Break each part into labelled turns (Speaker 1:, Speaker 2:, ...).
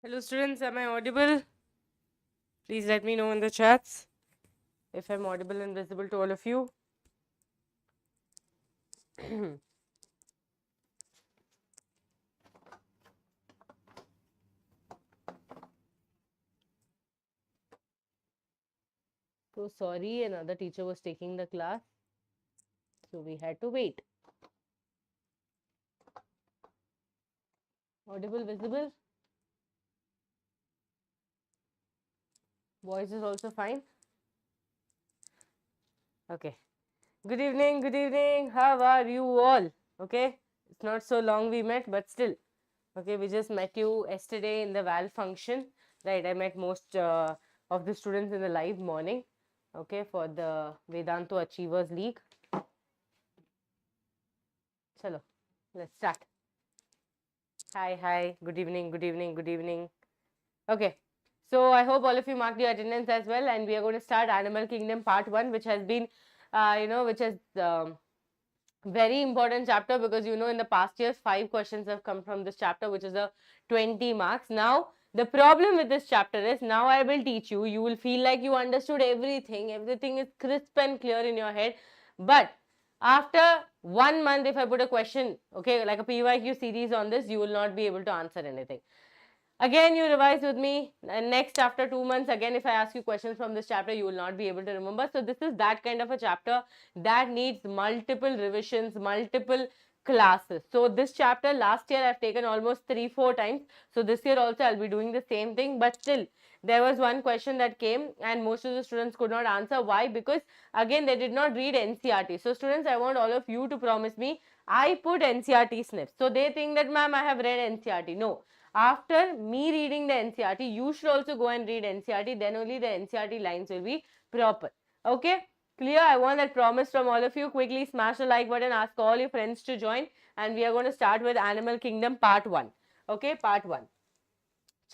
Speaker 1: Hello students, am I audible? Please let me know in the chats if I'm audible and visible to all of you. So sorry, another teacher was taking the class, so we had to wait. Audible, visible? Voice is also fine? Okay. Good evening, good evening. How are you all? Okay. It's not so long we met, but still. Okay, we just met you yesterday in the VAL function. Right, I met most of the students in the live morning. Okay, for the Vedantu Achievers League. Chalo, let's start. Hi, good evening, good evening, good evening. Okay, so I hope all of you marked your attendance as well, and we are going to start Animal Kingdom Part 1, which has been, which is very important chapter because in the past years 5 questions have come from this chapter, which is a 20 marks. Now the problem with this chapter is, now I will teach you, you will feel like you understood everything is crisp and clear in your head, but after 1 month if I put a question, okay, like a PYQ series on this, you will not be able to answer anything. Again, you revise with me, and next after 2 months, again, if I ask you questions from this chapter, you will not be able to remember. So this is that kind of a chapter that needs multiple revisions, multiple classes. So this chapter, last year I've taken almost 3-4 times. So this year also I'll be doing the same thing, but still there was one question that came and most of the students could not answer. Why? Because again, they did not read NCERT. So students, I want all of you to promise me, I put NCERT snips. So they think that, ma'am, I have read NCERT. No. After me reading the NCERT, you should also go and read NCERT. Then only the NCERT lines will be proper. Okay? Clear? I want that promise from all of you. Quickly smash the like button. Ask all your friends to join. And we are going to start with Animal Kingdom Part 1. Okay? Part 1.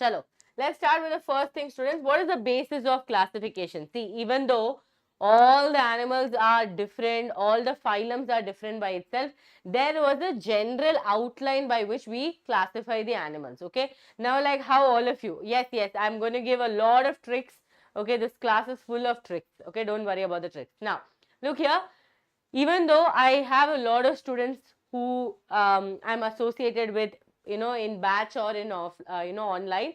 Speaker 1: Chalo. Let's start with the first thing, students. What is the basis of classification? See, even though all the animals are different, all the phylums are different by itself, there was a general outline by which we classify the animals. Okay, now like how all of you, yes, I'm going to give a lot of tricks. Okay, this class is full of tricks. Okay, don't worry about the tricks. Now look here, even though I have a lot of students who I'm associated with, in batch or in off, online,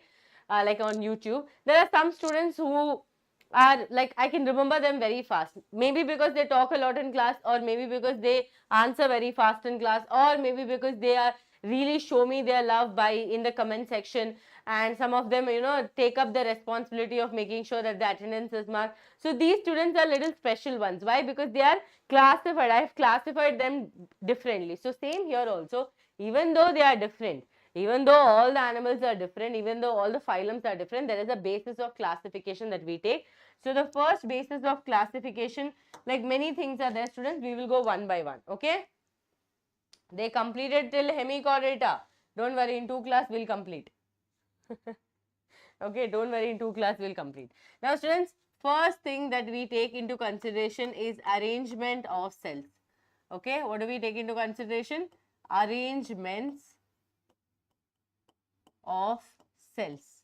Speaker 1: like on YouTube, there are some students who are like, I can remember them very fast. Maybe because they talk a lot in class, or maybe because they answer very fast in class, or maybe because they are really show me their love by in the comment section, and some of them take up the responsibility of making sure that the attendance is marked. So these students are little special ones. Why? Because they are classified. I have classified them differently. So same here also, even though they are different, even though all the animals are different, even though all the phylums are different, there is a basis of classification that we take. So the first basis of classification, like many things are there, students, we will go one by one. Okay, they completed till hemichordata. Don't worry, in 2 class we'll complete. Okay, don't worry, in 2 class we'll complete. Now students, first thing that we take into consideration is arrangement of cells. Okay, what do we take into consideration? Arrangements of cells.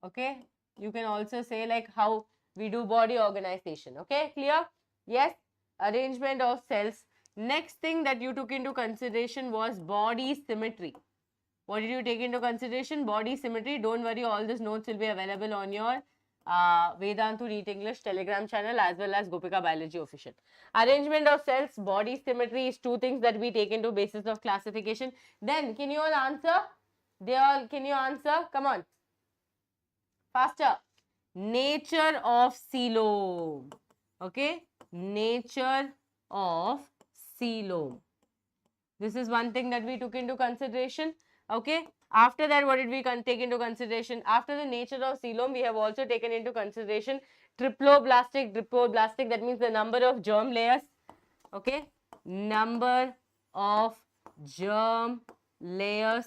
Speaker 1: Okay, you can also say like how we do body organization. Okay, clear? Yes, arrangement of cells. Next thing that you took into consideration was body symmetry. What did you take into consideration? Body symmetry. Don't worry, all these notes will be available on your Vedantu NEET English Telegram channel as well as Gopika Biology Official. Arrangement of cells, body symmetry is 2 things that we take into basis of classification. Then, can you all answer? Can you answer? Come on. Faster. Nature of coelom. Okay. Nature of coelom. This is one thing that we took into consideration. Okay. After that, what did we take into consideration? After the nature of coelom, we have also taken into consideration triploblastic. That means the number of germ layers. Okay. Number of germ layers.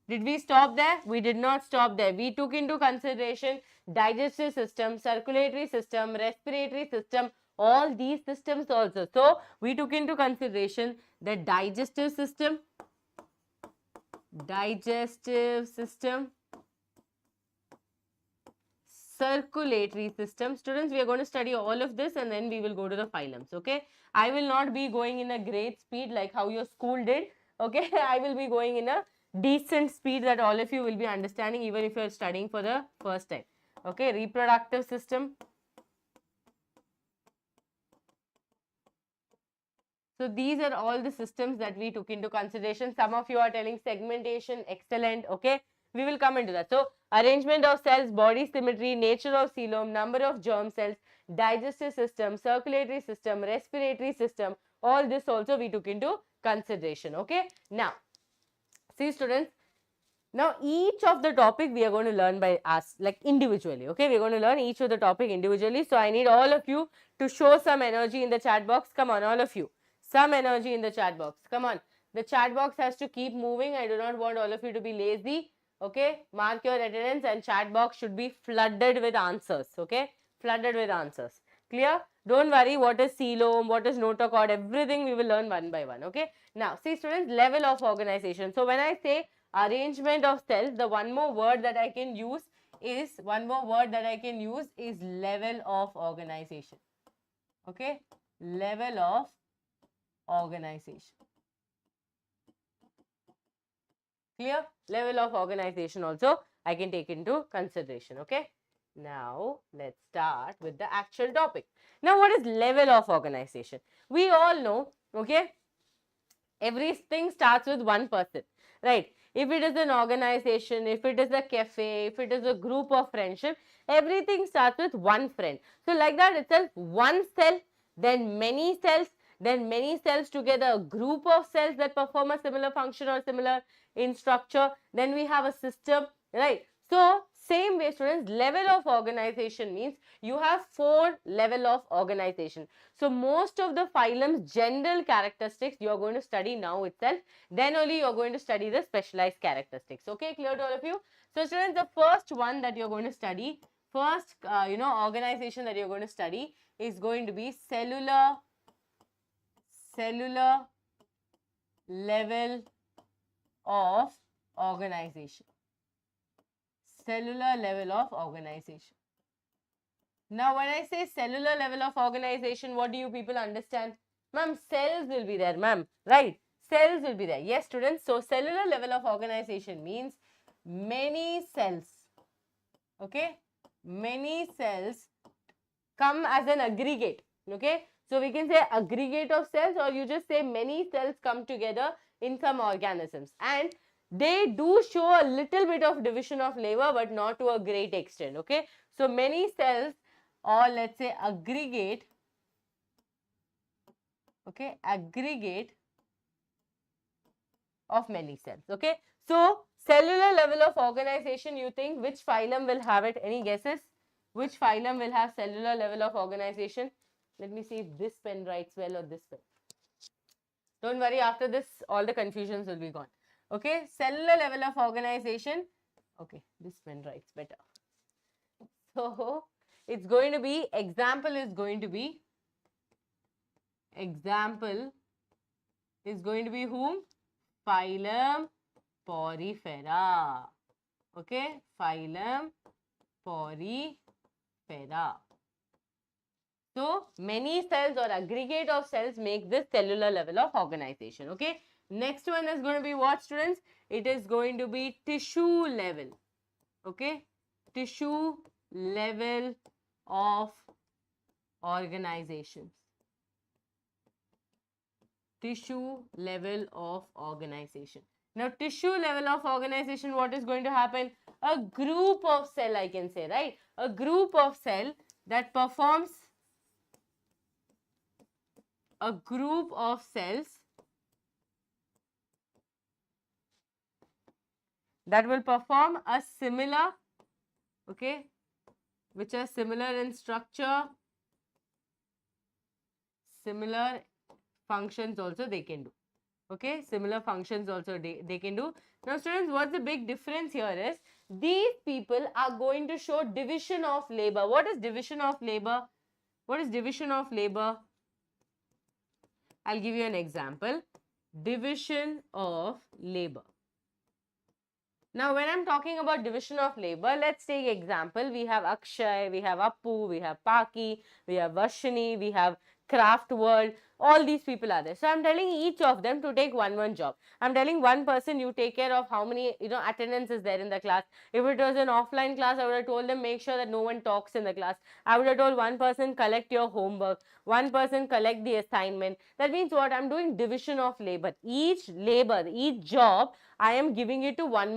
Speaker 1: Did we stop there? We did not stop there. We took into consideration digestive system, circulatory system, respiratory system, all these systems also. So we took into consideration the digestive system, digestive system, circulatory system. Students, we are going to study all of this and then we will go to the phylums, okay? I will not be going in a great speed like how your school did, okay? I will be going in a decent speed that all of you will be understanding even if you are studying for the first time, okay? Reproductive system. So these are all the systems that we took into consideration. Some of you are telling segmentation, excellent, okay? We will come into that. So arrangement of cells, body symmetry, nature of coelom, number of germ cells, digestive system, circulatory system, respiratory system, all this also we took into consideration, okay? Now, see students, now each of the topic we are going to learn by us like individually, okay? We are going to learn each of the topic individually. So I need all of you to show some energy in the chat box. Come on, all of you. Some energy in the chat box. Come on. The chat box has to keep moving. I do not want all of you to be lazy. Okay. Mark your attendance and chat box should be flooded with answers. Okay. Flooded with answers. Clear? Don't worry what is coelom, what is notochord, everything we will learn one by one. Okay. Now, see students, level of organization. So, when I say arrangement of cells, the one more word that I can use is level of organization. Okay. Level of organization. Clear? Level of organization also I can take into consideration. Okay. Now, let's start with the actual topic. Now, what is level of organization? We all know, okay, everything starts with one person, right? If it is an organization, if it is a cafe, if it is a group of friendship, everything starts with one friend. So, like that itself, one cell, then many cells together, a group of cells that perform a similar function or similar in structure. Then we have a system, right? So, same way students, level of organization means you have 4 level of organization. So, most of the phylum's general characteristics you are going to study now itself. Then only you are going to study the specialized characteristics. Okay, clear to all of you? So, students, the first one that you are going to study, first organization that you are going to study is going to be cellular level of organization. Cellular level of organization. Now, when I say cellular level of organization, what do you people understand? Ma'am, cells will be there, ma'am, right? Cells will be there. Yes, students. So, cellular level of organization means many cells, okay? Many cells come as an aggregate, okay? So, we can say aggregate of cells or you just say many cells come together in some organisms and they do show a little bit of division of labor but not to a great extent, okay? So, many cells or let's say aggregate, okay, aggregate of many cells, okay? So, cellular level of organization, you think which phylum will have it? Any guesses? Which phylum will have cellular level of organization? Let me see if this pen writes well or this pen. Don't worry, after this all the confusions will be gone. Okay, cellular level of organization. Okay, this pen writes better. So, it's going to be, example is going to be whom? Phylum Porifera. Okay, phylum Porifera. So, many cells or aggregate of cells make this cellular level of organization. Okay. Next one is going to be what, students? It is going to be tissue level. Okay. Tissue level of organization. Tissue level of organization. Now, tissue level of organization, what is going to happen? A group of cell, I can say, right? A group of cell that performs a group of cells that will perform a similar, okay, which are similar in structure, similar functions also they can do. Okay, similar functions also they can do. Now, students, what's the big difference here is these people are going to show division of labor. What is division of labor? What is division of labor? I'll give you an example. Division of labor. Now, when I'm talking about division of labor, let's take example. We have Akshay, we have Appu, we have Paki, we have Varshini, we have Craft World. All these people are there. So, I'm telling each of them to take one job. I'm telling one person, you take care of how many, attendance is there in the class. If it was an offline class, I would have told them make sure that no one talks in the class. I would have told one person collect your homework, one person collect the assignment. That means what? I'm doing division of labor. Each job, I am giving it to one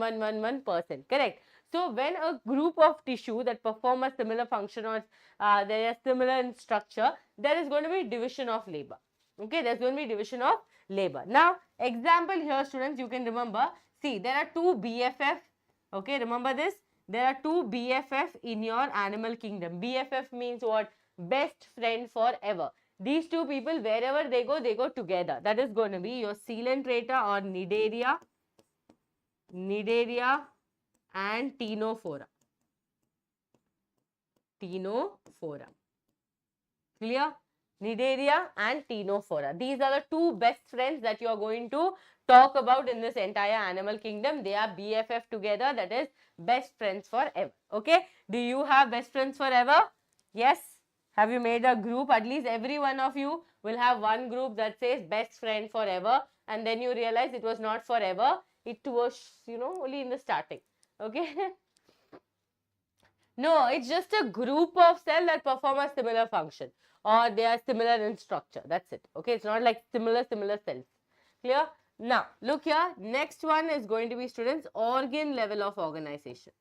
Speaker 1: person, correct? So when a group of tissue that perform a similar function or they are similar in structure, there is going to be division of labor. Okay, there's going to be division of labor. Now, example here, students, you can remember. See, there are two BFF. Okay, remember this. There are two BFF in your animal kingdom. BFF means what? Best friend forever. These two people, wherever they go together. That is going to be your Coelenterata or Nidaria and Ctenophora. Clear? Nidaria and Ctenophora. These are the two best friends that you are going to talk about in this entire animal kingdom. They are BFF together, that is best friends forever. Okay? Do you have best friends forever? Yes? Have you made a group? At least every one of you will have one group that says best friend forever, and then you realize it was not forever. It was, only in the starting. Okay? No, it's just a group of cells that perform a similar function, or they are similar in structure. That's it. Okay, it's not like similar cells. Clear? Now, look here. Next one is going to be, students, organ level of organization.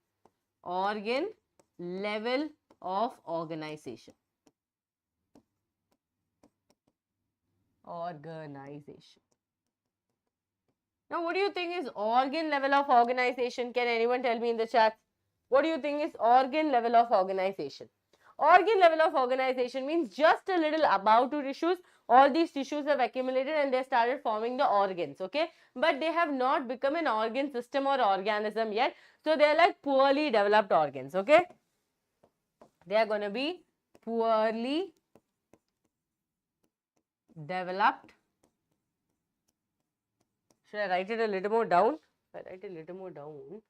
Speaker 1: Organ level of organization. Organization. Now, what do you think is organ level of organization? Can anyone tell me in the chat? What do you think is organ level of organization? Organ level of organization means just a little above two tissues. All these tissues have accumulated and they started forming the organs, okay? But they have not become an organ system or organism yet. So, they are like poorly developed organs, okay? They are going to be poorly developed. Should I write it a little more down? If I write it a little more down.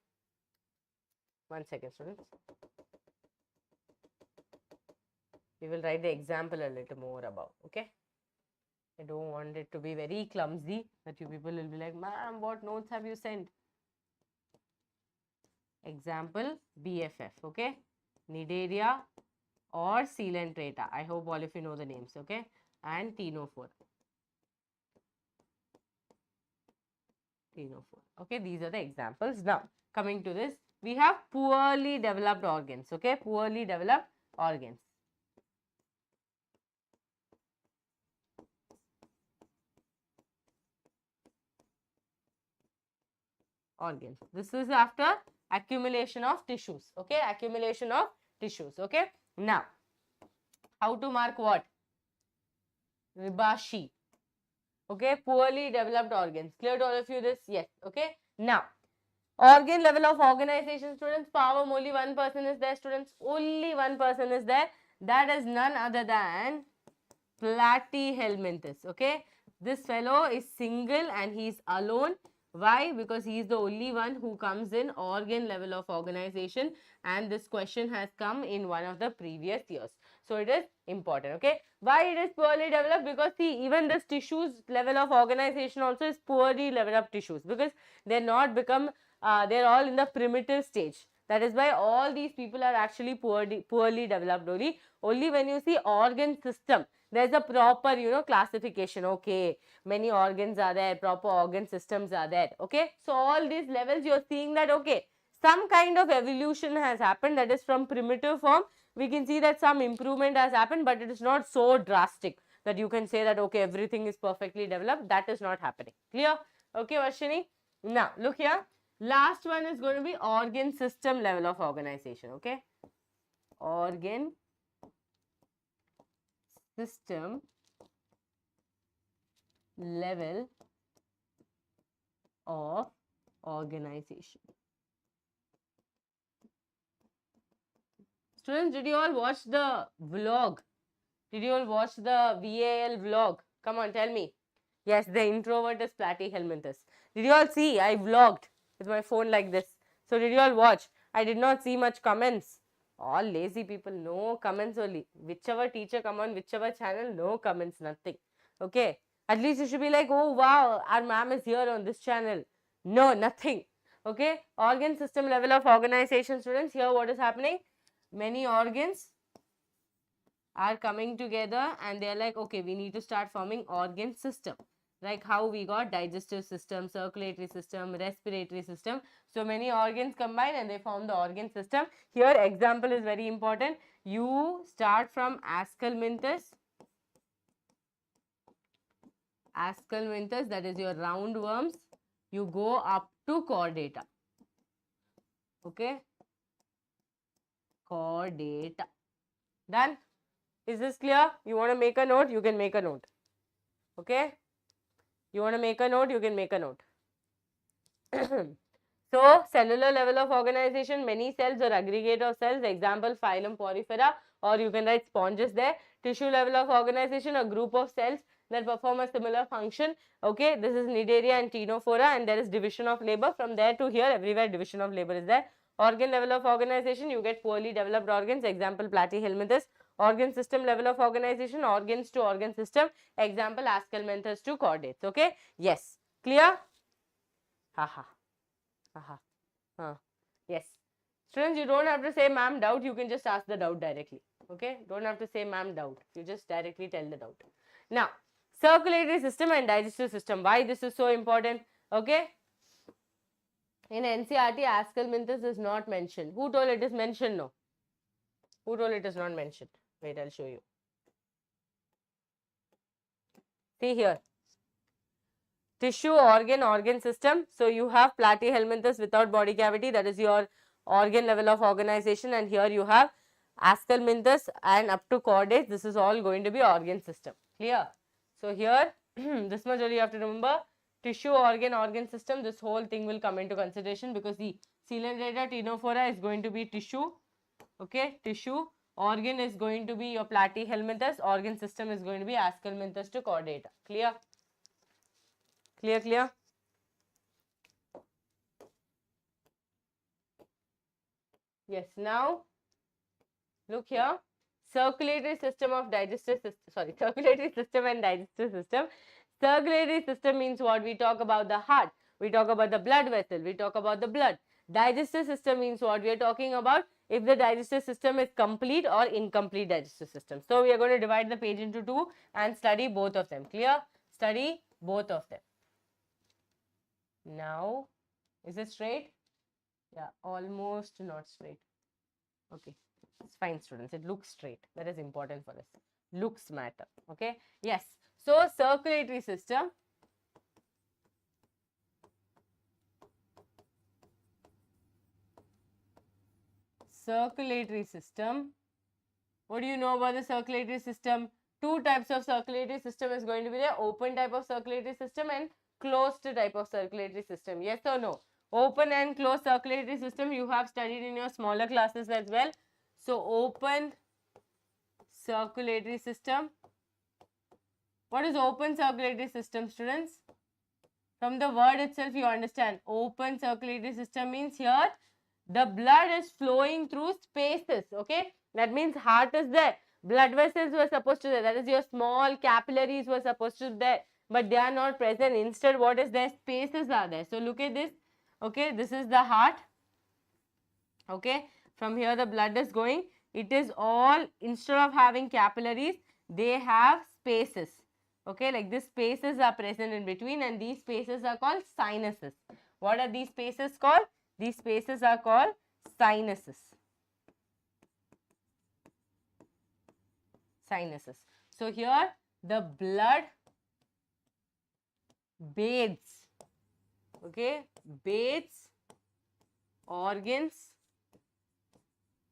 Speaker 1: 1 second, students. We will write the example a little more above, okay? I don't want it to be very clumsy that you people will be like, ma'am, what notes have you sent? Example, BFF, okay? Nidaria or Coelenterata. I hope all of you know the names, okay? And Ctenophora. Okay, these are the examples. Now, coming to this, we have poorly developed organs, okay? Poorly developed organs. This is after accumulation of tissues, okay? Accumulation of tissues, okay? Now, how to mark what? Ribashi. Okay, poorly developed organs. Clear to all of you this? Yes, okay? Now, organ level of organization, students, power, only one person is there, students. Only one person is there. That is none other than Platyhelminthes, okay? This fellow is single and he is alone. Why? Because he is the only one who comes in organ level of organization, and this question has come in one of the previous years. So, it is important, okay? Why it is poorly developed? Because see, even this tissues level of organization also is poorly developed tissues, because they are not become, they are all in the primitive stage. That is why all these people are actually poorly developed only. Only when you see organ system, there is a proper, classification. Okay, many organs are there, proper organ systems are there. Okay, so all these levels you are seeing that, okay, some kind of evolution has happened, that is from primitive form. We can see that some improvement has happened, but it is not so drastic that you can say that, okay, everything is perfectly developed. That is not happening. Clear? Okay, Varshini. Now, look here. Last one is going to be organ system level of organization. Okay, organ system level of organization. Students, did you all watch the vlog? Did you all watch the VAL vlog? Come on, tell me. Yes, the introvert is Platyhelminthes. Did you all see? I vlogged with my phone like this. So did you all watch? I did not see much comments. All lazy people, no comments only. Whichever teacher come on, whichever channel, no comments, nothing. Okay. At least you should be like, oh wow, our ma'am is here on this channel. No, nothing. Okay. Organ system level of organization, students. Here what is happening? Many organs are coming together and they are like, okay, we need to start forming organ system. Like how we got digestive system, circulatory system, respiratory system. So many organs combine and they form the organ system. Here example is very important. You start from ascalminthus, that is your roundworms. You go up to chordata. Okay. Chordata. Done? Is this clear? You want to make a note? You can make a note. Okay. You want to make a note? You can make a note. So, cellular level of organization, many cells or aggregate of cells, example phylum Porifera, or you can write sponges there. Tissue level of organization, a group of cells that perform a similar function. Okay, this is Cnidaria and Ctenophora, and there is division of labor. From there to here, everywhere division of labor is there. Organ level of organization, you get poorly developed organs, example Platyhelminthes. Organ system level of organization, organs to organ system, example Ascalminthus to chordates. Okay, yes, clear? Haha. Yes. Students, you don't have to say ma'am doubt, you can just ask the doubt directly. Okay, don't have to say ma'am doubt, you just directly tell the doubt. Now, circulatory system and digestive system, why this is so important? Okay, in NCERT, Ascalminthus is not mentioned. Who told it is mentioned? No. Who told it is not mentioned? Wait, I'll show you. See here. Tissue, organ system. So you have Platyhelminthes without body cavity, that is your organ level of organization, and here you have Ascalminthus and up to chordates. This is all going to be organ system. Clear? So here, this much only you have to remember. Tissue, organ system. This whole thing will come into consideration because the Coelenterata Ctenophora is going to be tissue. Okay, tissue. Organ is going to be your Platyhelminthes. Organ system is going to be Ascalminthus to chordata. Clear? Clear? Yes, now look here. Circulatory system of digestive system, circulatory system and digestive system. Circulatory system means what? We talk about the heart, we talk about the blood vessel, we talk about the blood. Digestive system means what? We are talking about if the digestive system is complete or incomplete digestive system. So we are going to divide the page into two and study both of them. Clear? Study both of them. Now, is it straight? Yeah, almost not straight. Okay, it's fine, students. It looks straight. That is important for us. Looks matter. Okay. Yes. So, circulatory system. Circulatory system. What do you know about the circulatory system? Two types of circulatory system is going to be there. Open type of circulatory system and closed type of circulatory system. Yes or no? Open and closed circulatory system you have studied in your smaller classes as well. So, open circulatory system. What is open circulatory system, students? From the word itself you understand. Open circulatory system means here the blood is flowing through spaces. Okay, that means heart is there. Blood vessels were supposed to be there. That is your small capillaries were supposed to be there. But they are not present. Instead, what is there? Spaces are there. So, look at this. Okay, this is the heart. Okay, from here the blood is going. It is all, instead of having capillaries, they have spaces. Okay, like these spaces are present in between and these spaces are called sinuses. What are these spaces called? These spaces are called sinuses. Sinuses. So, here the blood bathes, okay, bathes organs,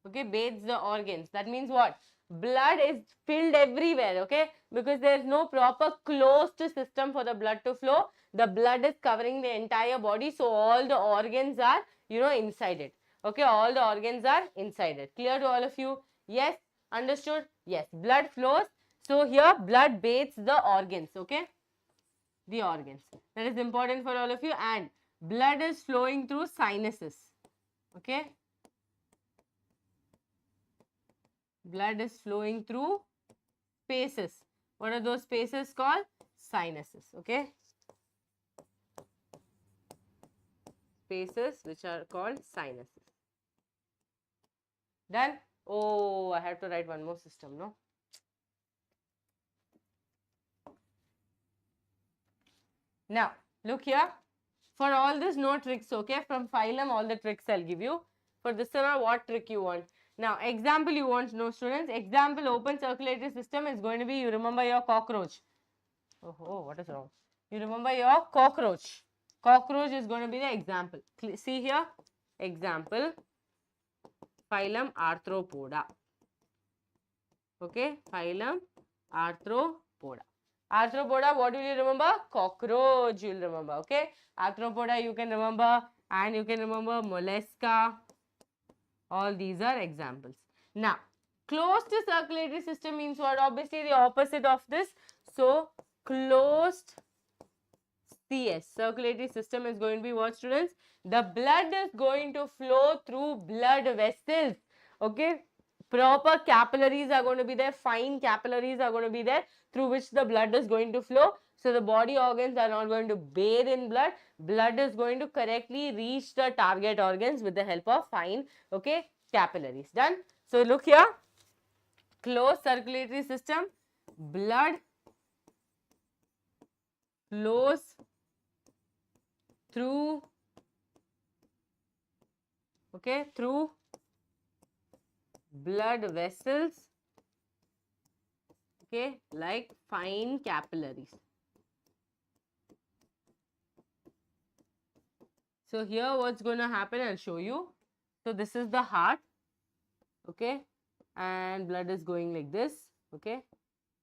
Speaker 1: okay, bathes the organs. That means what? Blood is filled everywhere, okay, because there is no proper closed system for the blood to flow. The blood is covering the entire body, so all the organs are, inside it, okay, all the organs are inside it. Clear to all of you? Yes, understood? Yes, blood flows. So, here blood bathes the organs, okay, the organs. That is important for all of you. And blood is flowing through sinuses. Okay. Blood is flowing through spaces. What are those spaces called? Sinuses. Okay. Spaces which are called sinuses. Done? Oh, I have to write one more system, no? Now, look here. For all this, no tricks, okay? From phylum, all the tricks I'll give you. For this one, what trick you want? Now, example you want to know, students. Example, open circulatory system is going to be, you remember your cockroach. Oh, what is wrong? You remember your cockroach. Cockroach is going to be the example. See here, example, phylum Arthropoda. Okay, phylum Arthropoda. Arthropoda, what will you remember? Cockroach, you will remember. Okay, Arthropoda you can remember, and you can remember mollusca. All these are examples. Now, closed circulatory system means what? Obviously, the opposite of this. So, closed CS, circulatory system, is going to be what, students? The blood is going to flow through blood vessels. Okay, proper capillaries are going to be there, fine capillaries are going to be there through which the blood is going to flow. So the body organs are not going to bathe in blood. Blood is going to correctly reach the target organs with the help of fine, okay, capillaries. Done? So look here, closed circulatory system, blood flows through, okay, through blood vessels, okay, like fine capillaries. So here what's going to happen, I'll show you. So this is the heart, okay, and blood is going like this, okay.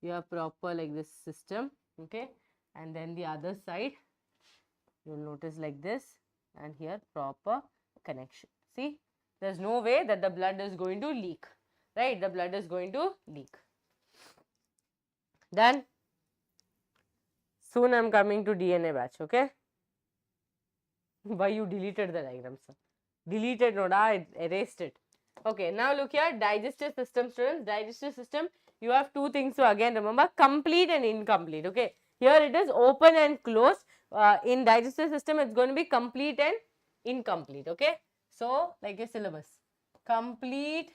Speaker 1: You have proper like this system, okay, and then the other side you'll notice like this, and here proper connection. See, there's no way that the blood is going to leak, right? The blood is going to leak. Done? Soon I'm coming to DNA batch, okay? Why you deleted the diagram, sir? Deleted, no, I erased it. Okay, now look here, digestive system, students. Digestive system, you have two things to again remember, complete and incomplete, okay. Here it is open and closed. In digestive system, it's going to be complete and incomplete, okay. So, like a syllabus, complete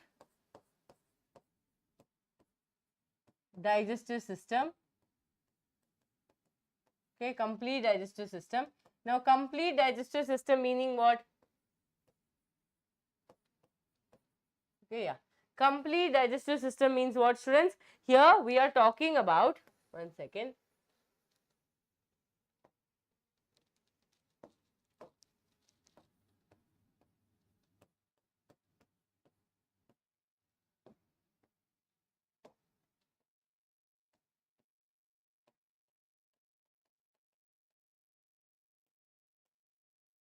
Speaker 1: digestive system, okay, complete digestive system. Now, complete digestive system meaning what? Okay, yeah. Complete digestive system means what, students? Here we are talking about, one second.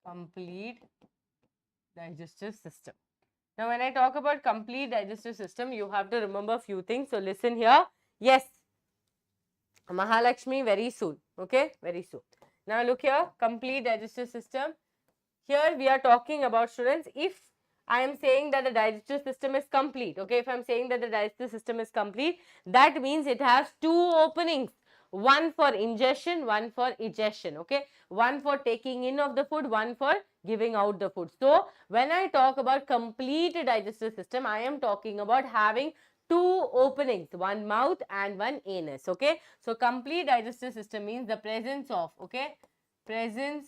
Speaker 1: Complete digestive system. Now, when I talk about complete digestive system, you have to remember a few things. So, listen here. Yes, Mahalakshmi very soon. Okay, very soon. Now, look here, complete digestive system. Here we are talking about, students, if I am saying that the digestive system is complete, okay, if I am saying that the digestive system is complete, that means it has two openings. One for ingestion, one for egestion, okay, one for taking in of the food, one for giving out the food. So, when I talk about complete digestive system, I am talking about having two openings, one mouth and one anus, okay. So, complete digestive system means the presence of, okay, presence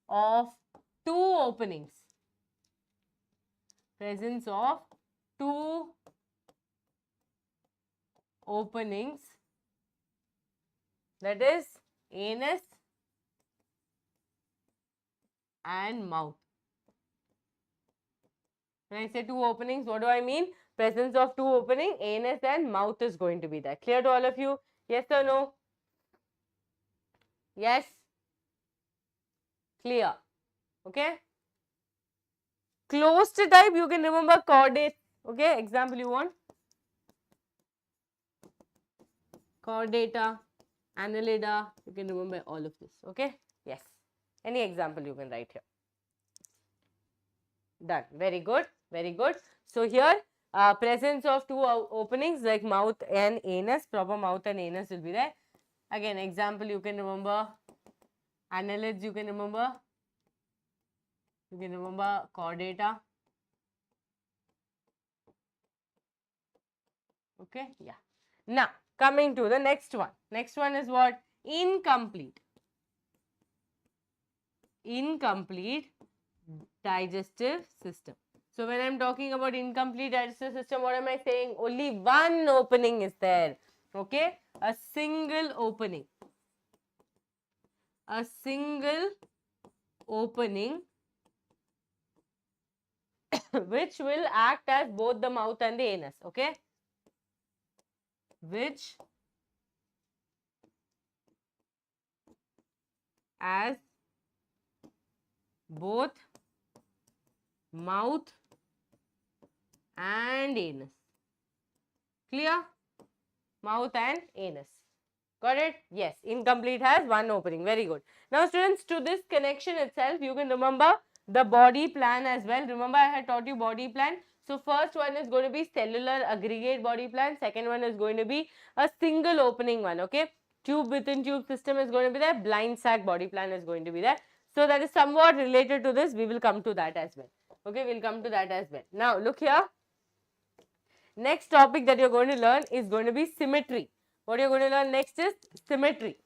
Speaker 1: of two openings, presence of two openings, that is anus and mouth. When I say two openings, what do I mean? Presence of two opening, anus and mouth is going to be there. Clear to all of you? Yes or no? Yes? Clear. Okay? Closed type, you can remember chordate. Okay? Example you want? Chordata, annelida, you can remember all of this. Okay? Yes. Any example you can write here. Done. Very good. Very good. So here, presence of two openings like mouth and anus, proper mouth and anus will be there. Again, example you can remember, annelids you can remember, chordata. Okay, yeah. Now, coming to the next one. Next one is what? Incomplete. Incomplete digestive system. So, when I am talking about incomplete digestive system, what am I saying? Only one opening is there. Okay, a single opening. A single opening which will act as both the mouth and the anus. Okay, which as both mouth and anus. Clear? Mouth and anus. Got it? Yes. Incomplete has one opening. Very good. Now students, to this connection itself, you can remember the body plan as well. Remember I had taught you body plan. So first one is going to be cellular aggregate body plan. Second one is going to be a single opening one. Okay. Tube within tube system is going to be there. Blind sac body plan is going to be there. So that is somewhat related to this. We will come to that as well. Okay. We'll come to that as well. Now look here. Next topic that you're going to learn is going to be symmetry. What you're going to learn next is symmetry.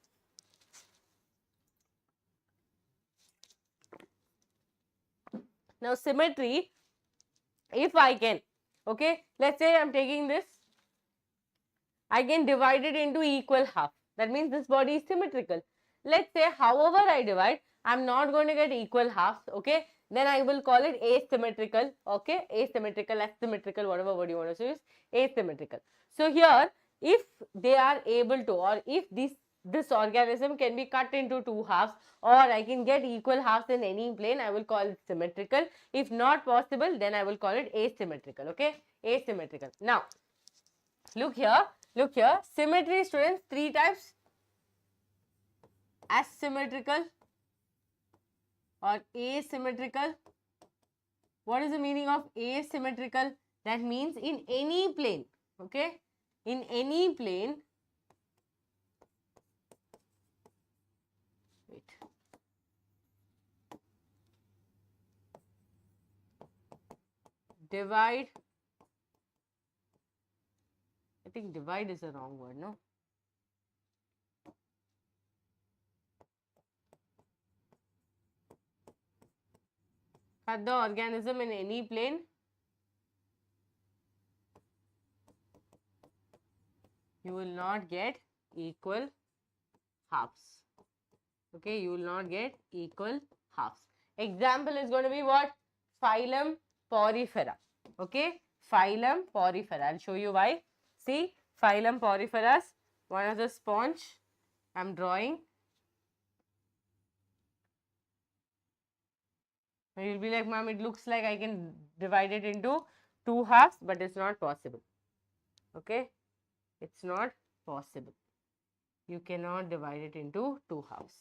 Speaker 1: Now symmetry, if I can, okay, let's say I'm taking this, I can divide it into equal half. That means this body is symmetrical. Let's say however I divide, I'm not going to get equal halves, okay, then I will call it asymmetrical, okay, asymmetrical, asymmetrical, whatever word you want to use, asymmetrical. So here, if they are able to, or if this organism can be cut into two halves, or I can get equal halves in any plane, I will call it symmetrical. If not possible, then I will call it asymmetrical, okay, asymmetrical. Now, look here, symmetry students, three types: asymmetrical or asymmetrical. What is the meaning of asymmetrical? That means in any plane, okay, in any plane, wait, divide, I think divide is the wrong word, no? Cut the organism in any plane, you will not get equal halves. Okay, you will not get equal halves. Example is going to be what? Phylum Porifera. Okay, phylum Porifera. I'll show you why. See, phylum Poriferas, one of the sponge I'm drawing. You'll be like, ma'am, it looks like I can divide it into two halves, but it's not possible. Okay, it's not possible. You cannot divide it into two halves.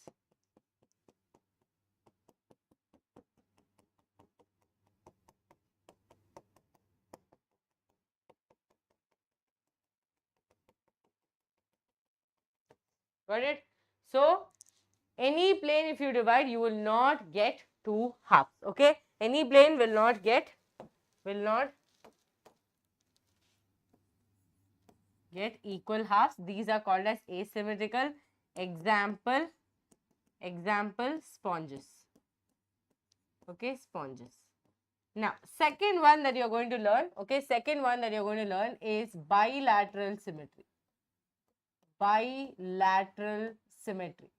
Speaker 1: Got it? So, any plane if you divide, you will not get two halves. Okay, any plane will not get equal halves. These are called as asymmetrical. Example sponges. Okay, sponges. Now, second one that you're going to learn, okay, second one that you're going to learn is bilateral symmetry. Bilateral symmetry.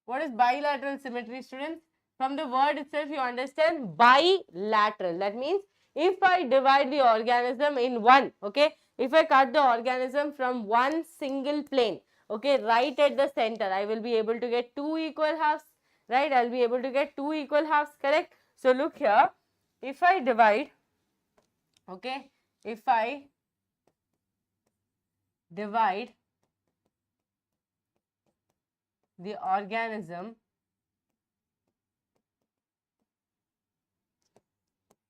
Speaker 1: What is bilateral symmetry, students? From the word itself, you understand bilateral. That means if I divide the organism in one, okay, if I cut the organism from one single plane, okay, right at the center, I will be able to get two equal halves, right? I'll be able to get two equal halves, correct? So look here, if I divide, okay, if I divide the organism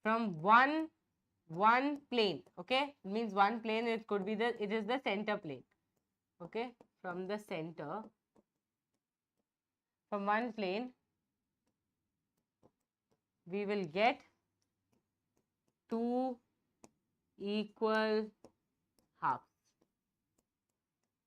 Speaker 1: from one plane. Okay, it means one plane. It could be it is the center plane. Okay, from the center, from one plane, we will get two equal halves.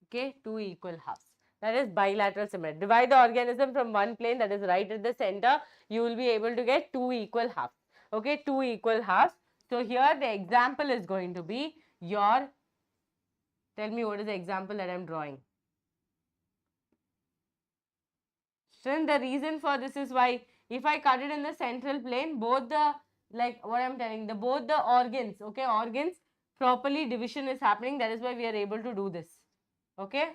Speaker 1: Okay, two equal halves. That is bilateral symmetry. Divide the organism from one plane, that is right at the center. You will be able to get two equal halves. Okay, two equal halves. So here the example is going to be your. Tell me what is the example that I am drawing. So the reason for this is why if I cut it in the central plane, both the, like what I am telling, both the organs, okay, organs properly division is happening. That is why we are able to do this. Okay.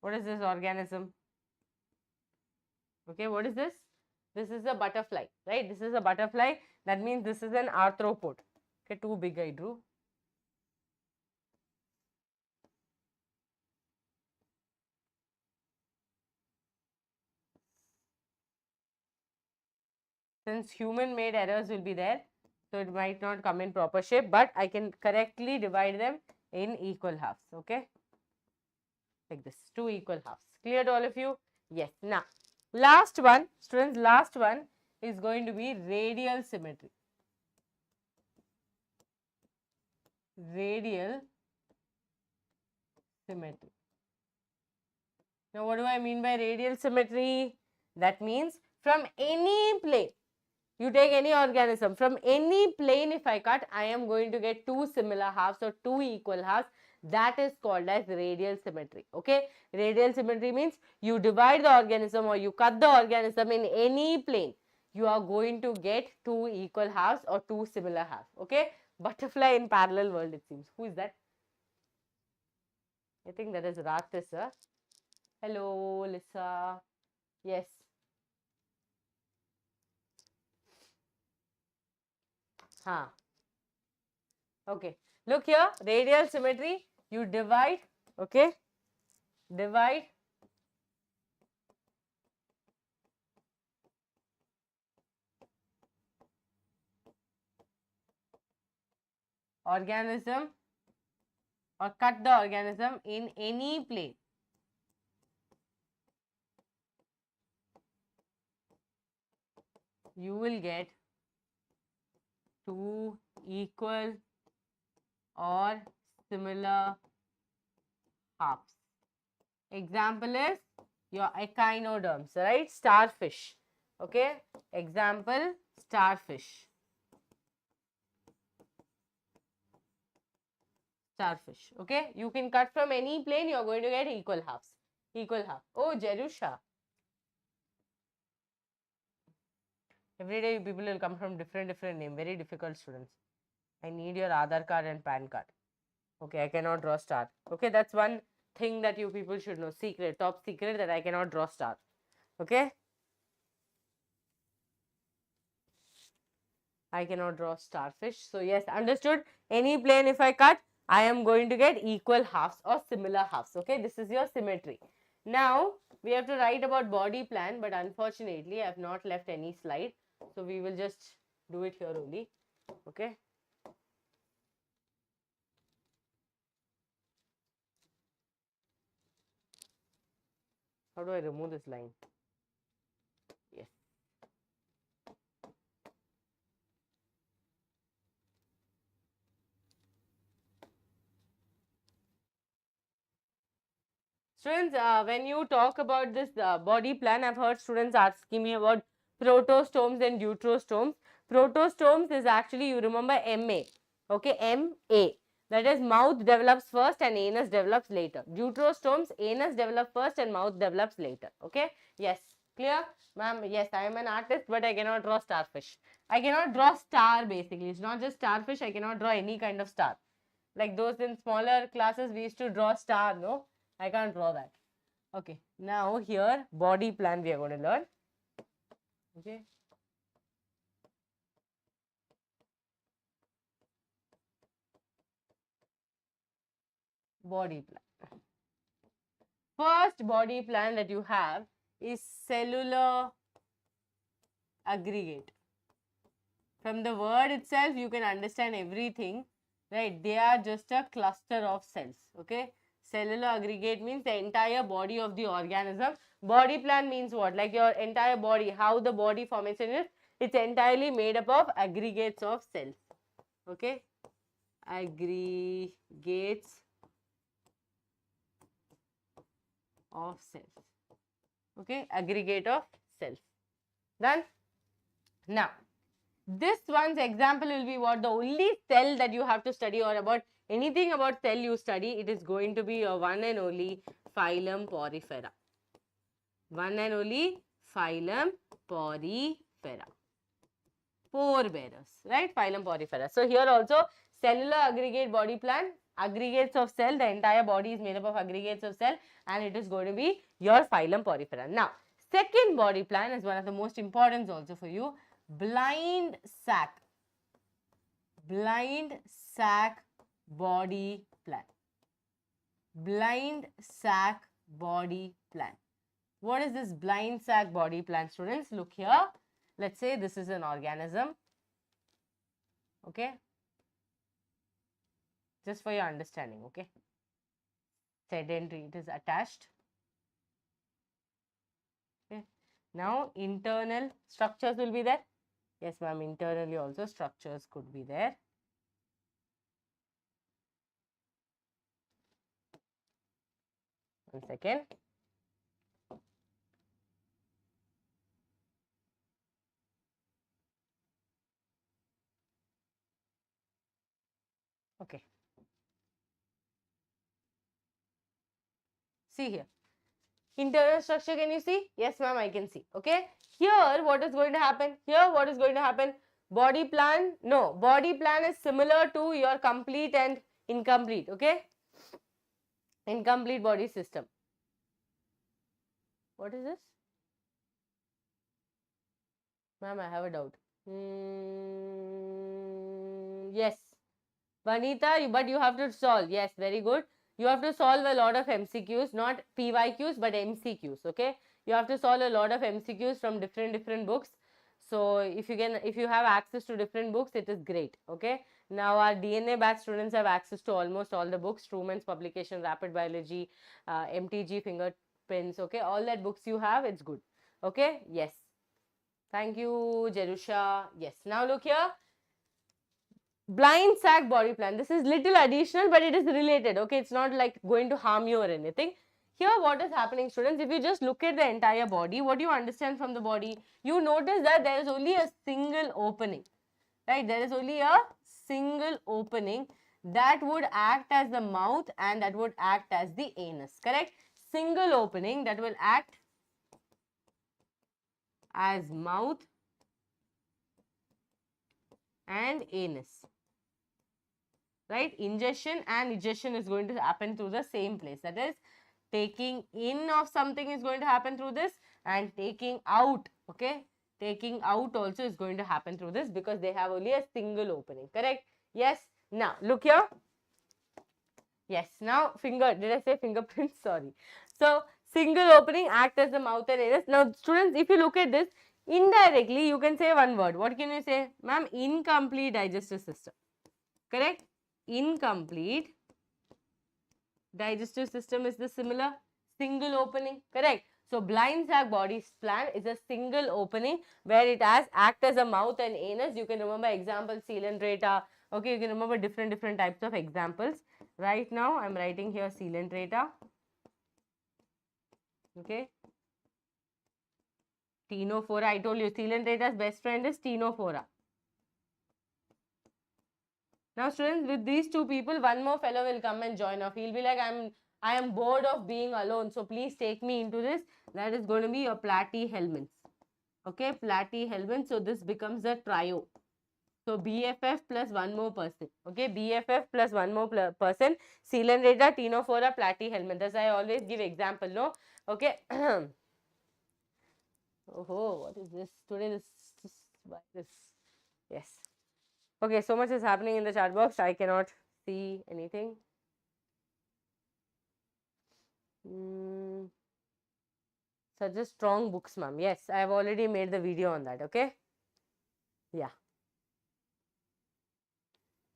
Speaker 1: What is this organism? Okay, what is this? This is a butterfly, right? This is a butterfly. That means this is an arthropod. Okay, too big I drew. Since human made errors will be there, so it might not come in proper shape, but I can correctly divide them in equal halves. Okay, like this, two equal halves. Clear to all of you? Yes. Now, last one, students, last one is going to be radial symmetry. Radial symmetry. Now, what do I mean by radial symmetry? That means from any plane, you take any organism, from any plane if I cut, I am going to get two similar halves or two equal halves. That is called as radial symmetry. Okay, radial symmetry means you divide the organism or you cut the organism in any plane, you are going to get two equal halves or two similar halves. Okay, butterfly in parallel world, it seems. Who is that? I think that is Ratis, sir. Hello, Lisa. Yes. Huh. Okay. Look here, radial symmetry, you divide, okay, divide organism or cut the organism in any plane. You will get two equal or similar halves. Example is your echinoderms, right? Starfish. Okay. Example, starfish. Starfish. Okay. You can cut from any plane, you are going to get equal halves. Equal half. Oh, Jerusha. Every day people will come from different name. Very difficult, students. I need your Aadhaar card and PAN card. Okay, I cannot draw star. Okay, that's one thing that you people should know. Secret, top secret, that I cannot draw star. Okay. I cannot draw starfish. So yes, understood. Any plane if I cut, I am going to get equal halves or similar halves. Okay, this is your symmetry. Now, we have to write about body plan, but unfortunately, I have not left any slide. So we will just do it here only. Okay. How do I remove this line? Yes. Students, when you talk about this body plan, I've heard students asking me about protostomes and deuterostomes. Protostomes is actually, you remember, MA. Okay, MA. That is, mouth develops first and anus develops later. Deuterostomes, anus develops first and mouth develops later. Okay, yes. Clear? Ma'am, yes, I am an artist, but I cannot draw starfish. I cannot draw star basically. It's not just starfish, I cannot draw any kind of star. Like those in smaller classes, we used to draw star, no? I can't draw that. Okay, now here body plan we are going to learn. Okay. Body plan. first body plan that you have is cellular aggregate. From the word itself, you can understand everything, right? They are just a cluster of cells, okay? Cellular aggregate means the entire body of the organism. Body plan means what? Like your entire body, how the body formation is. It's entirely made up of aggregates of cells, okay? Aggregates of cells, okay? Aggregate of cells. Done? Now, this one's example will be what? The only cell that you have to study, or about anything about cell you study, it is going to be your one and only phylum Porifera. One and only phylum Porifera. Four bearers, right? Phylum Porifera. So, here also cellular aggregate body plan, aggregates of cell, the entire body is made up of aggregates of cell, and it is going to be your phylum Porifera. Now, second body plan is one of the most important also for you. Blind sac body plan. Blind sac body plan. What is this blind sac body plan, students? Look here. Let's say this is an organism, okay? Just for your understanding, okay? Sedentary, it is attached. Okay. Now, internal structures will be there. Yes, ma'am, internally also structures could be there. One second. Okay. See here. Internal structure, can you see? Yes, ma'am, I can see. Okay. Here, what is going to happen? Here, what is going to happen? Body plan, no. Body plan is similar to your complete and incomplete. Okay. Incomplete body system. What is this? Ma'am, I have a doubt. Yes. Vanita, but you have to solve. Yes, very good. You have to solve a lot of MCQs, not PYQs, but MCQs, okay? You have to solve a lot of MCQs from different books. So, if you have access to different books, it is great, okay? Now, our DNA batch students have access to almost all the books, Truman's publication, Rapid Biology, MTG, Fingerprints, okay? All that books you have, it's good, okay? Yes. Thank you, Jerusha. Yes. Now, look here. Blind sac body plan. This is little additional, but it is related. Okay, it's not like going to harm you or anything. Here, what is happening, students? If you just look at the entire body, what do you understand from the body? You notice that there is only a single opening, right? There is only a single opening that would act as the mouth and that would act as the anus, correct? Single opening that will act as mouth and anus. Right, ingestion and egestion is going to happen through the same place. That is, taking in of something is going to happen through this, and taking out, okay, taking out also is going to happen through this, because they have only a single opening, correct? Yes. Now, look here. Yes. Now, did I say fingerprints? Sorry. So, single opening act as the mouth and anus. Now, students, if you look at this, indirectly, you can say one word. What can you say? Ma'am, incomplete digestive system, correct? Incomplete digestive system is the similar single opening, correct? So, blind sac body plan is a single opening where it has act as a mouth and anus. You can remember examples, coelenterata. Okay, you can remember different types of examples. Right now, I am writing here coelenterata. Okay. Ctenophora, I told you, coelenterata's best friend is Ctenophora. Now, students, with these two people, one more fellow will come and join off. He'll be like, I am bored of being alone, so please take me into this. That is going to be your platyhelminths. Okay, platyhelminths. So, this becomes a trio. So, BFF plus one more person. Okay, BFF plus one more person. Coelenterata, Ctenophora, platyhelminth. As I always give example, no? Okay. Oh, what is this? Today, this. Yes. Okay, so much is happening in the chat box. I cannot see anything. Suggest strong books, ma'am. Yes, I have already made the video on that. Okay. Yeah.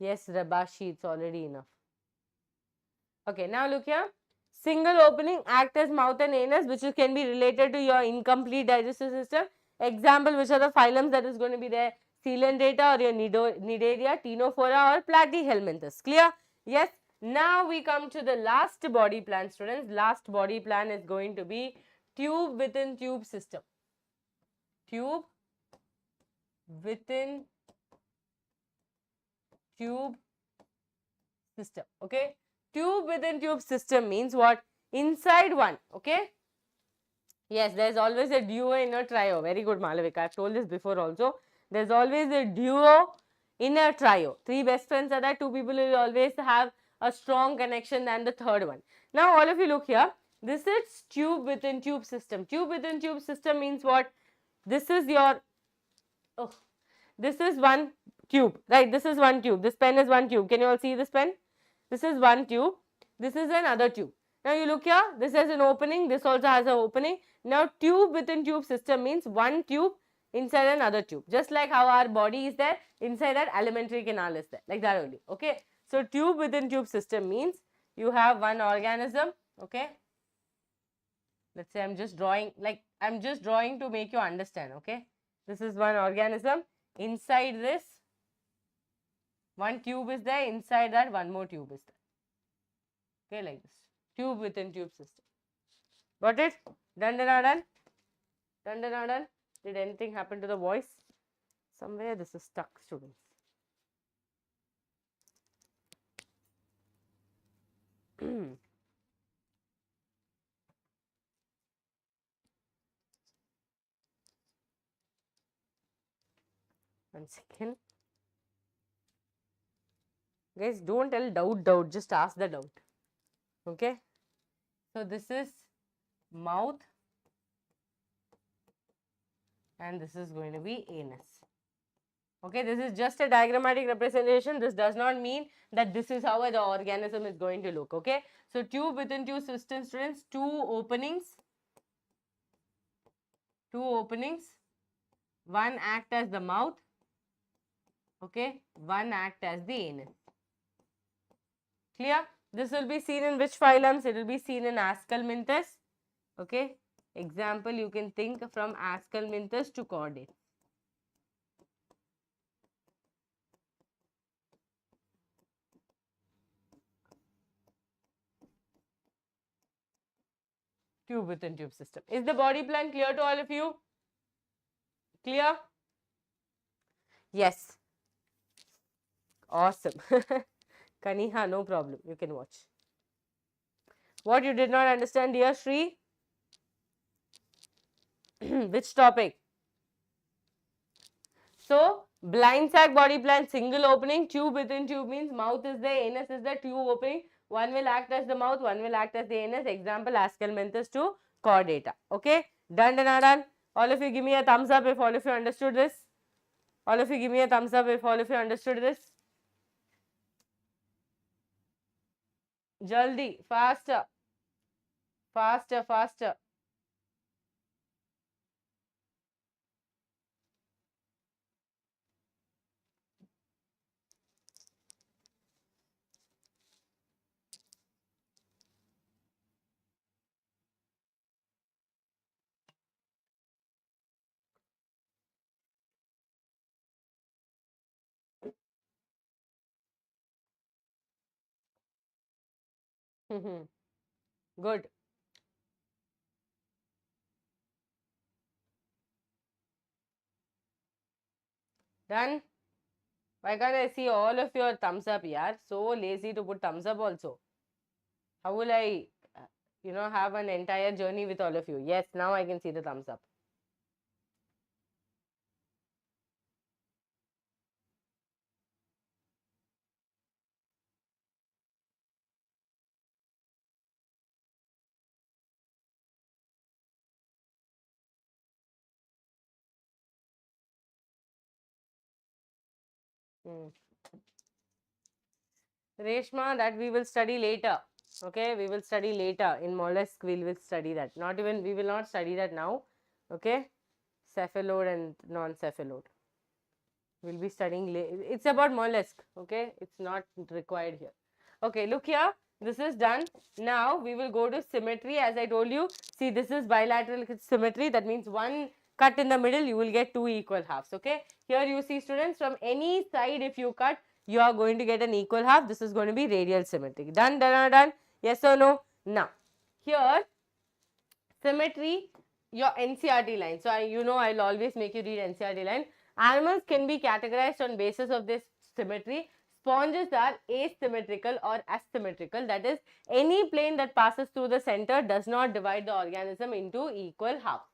Speaker 1: Yes, Rabashi, it's already enough. Okay, now look here. Single opening act as mouth and anus, which can be related to your incomplete digestive system. Example, which are the phylums that is going to be there? Coelenterata or your Nidaria, Ctenophora or Platyhelminthes. Clear? Yes. Now we come to the last body plan, students. Last body plan is going to be tube within tube system. Tube within tube system. Okay. Tube within tube system means what? Inside one. Okay. Yes, there's always a duo in a trio. Very good, Malavika. I've told this before also. There's always a duo in a trio. Three best friends are there. Two people will always have a strong connection than the third one. Now, all of you look here. This is tube within tube system. Tube within tube system means what? This is your, oh, this is one tube, right? This is one tube. This pen is one tube. Can you all see this pen? This is one tube. This is another tube. Now you look here, this has an opening, this also has an opening. Now tube within tube system means one tube inside another tube. Just like how our body is there, inside that alimentary canal is there, like that only. Okay. So tube within tube system means you have one organism. Okay. Let's say I'm just drawing, like I'm just drawing to make you understand. Okay. This is one organism. Inside this, one tube is there. Inside that, one more tube is there. Okay, like this. Tube within tube system. Got it? Done, done, done. Done, done, done. Did anything happen to the voice? Somewhere this is stuck, students. One second. Guys, don't tell doubt. Just ask the doubt. Okay. So this is mouth and this is going to be anus. Okay, this is just a diagrammatic representation. This does not mean that this is how the organism is going to look. Okay. So tube within tube system, students, two openings. One act as the mouth. Okay. One act as the anus. Clear? This will be seen in which phylums? It will be seen in Ascalminthus. Okay. Example, you can think from Ascalminthus to Chordates. Tube within tube system. Is the body plan clear to all of you? Clear? Yes. Awesome. Kaniha, no problem. You can watch. What you did not understand, dear Shri? Which topic? So, blind sac body plan, single opening, tube within tube means mouth is there, anus is there, tube opening. One will act as the mouth, one will act as the anus. Example, Ascalminthus to Chordata. Okay? Done, done, done. All of you give me a thumbs up if all of you understood this. All of you give me a thumbs up if all of you understood this. Jaldi, faster. Faster, faster. Good. Done. Why can't I see all of your thumbs up, yaar? So lazy to put thumbs up also. How will I, have an entire journey with all of you? Yes, now I can see the thumbs up. Reshma, that we will study later. Okay, we will study later in mollusk. We will study that. Not even, we will not study that now. Okay, cephalod and non-cephalod. We'll be studying. It's about mollusk. Okay, it's not required here. Okay, look here. This is done. Now we will go to symmetry. As I told you, see, this is bilateral symmetry. That means one cut in the middle, you will get two equal halves. Okay, here you see, students, from any side if you cut, you are going to get an equal half. This is going to be radial symmetry. Done, done, done. Yes or no? Now, here symmetry, your NCERT line. So, you know, I'll always make you read NCERT line. Animals can be categorized on basis of this symmetry. Sponges are asymmetrical or asymmetrical. That is, any plane that passes through the center does not divide the organism into equal halves.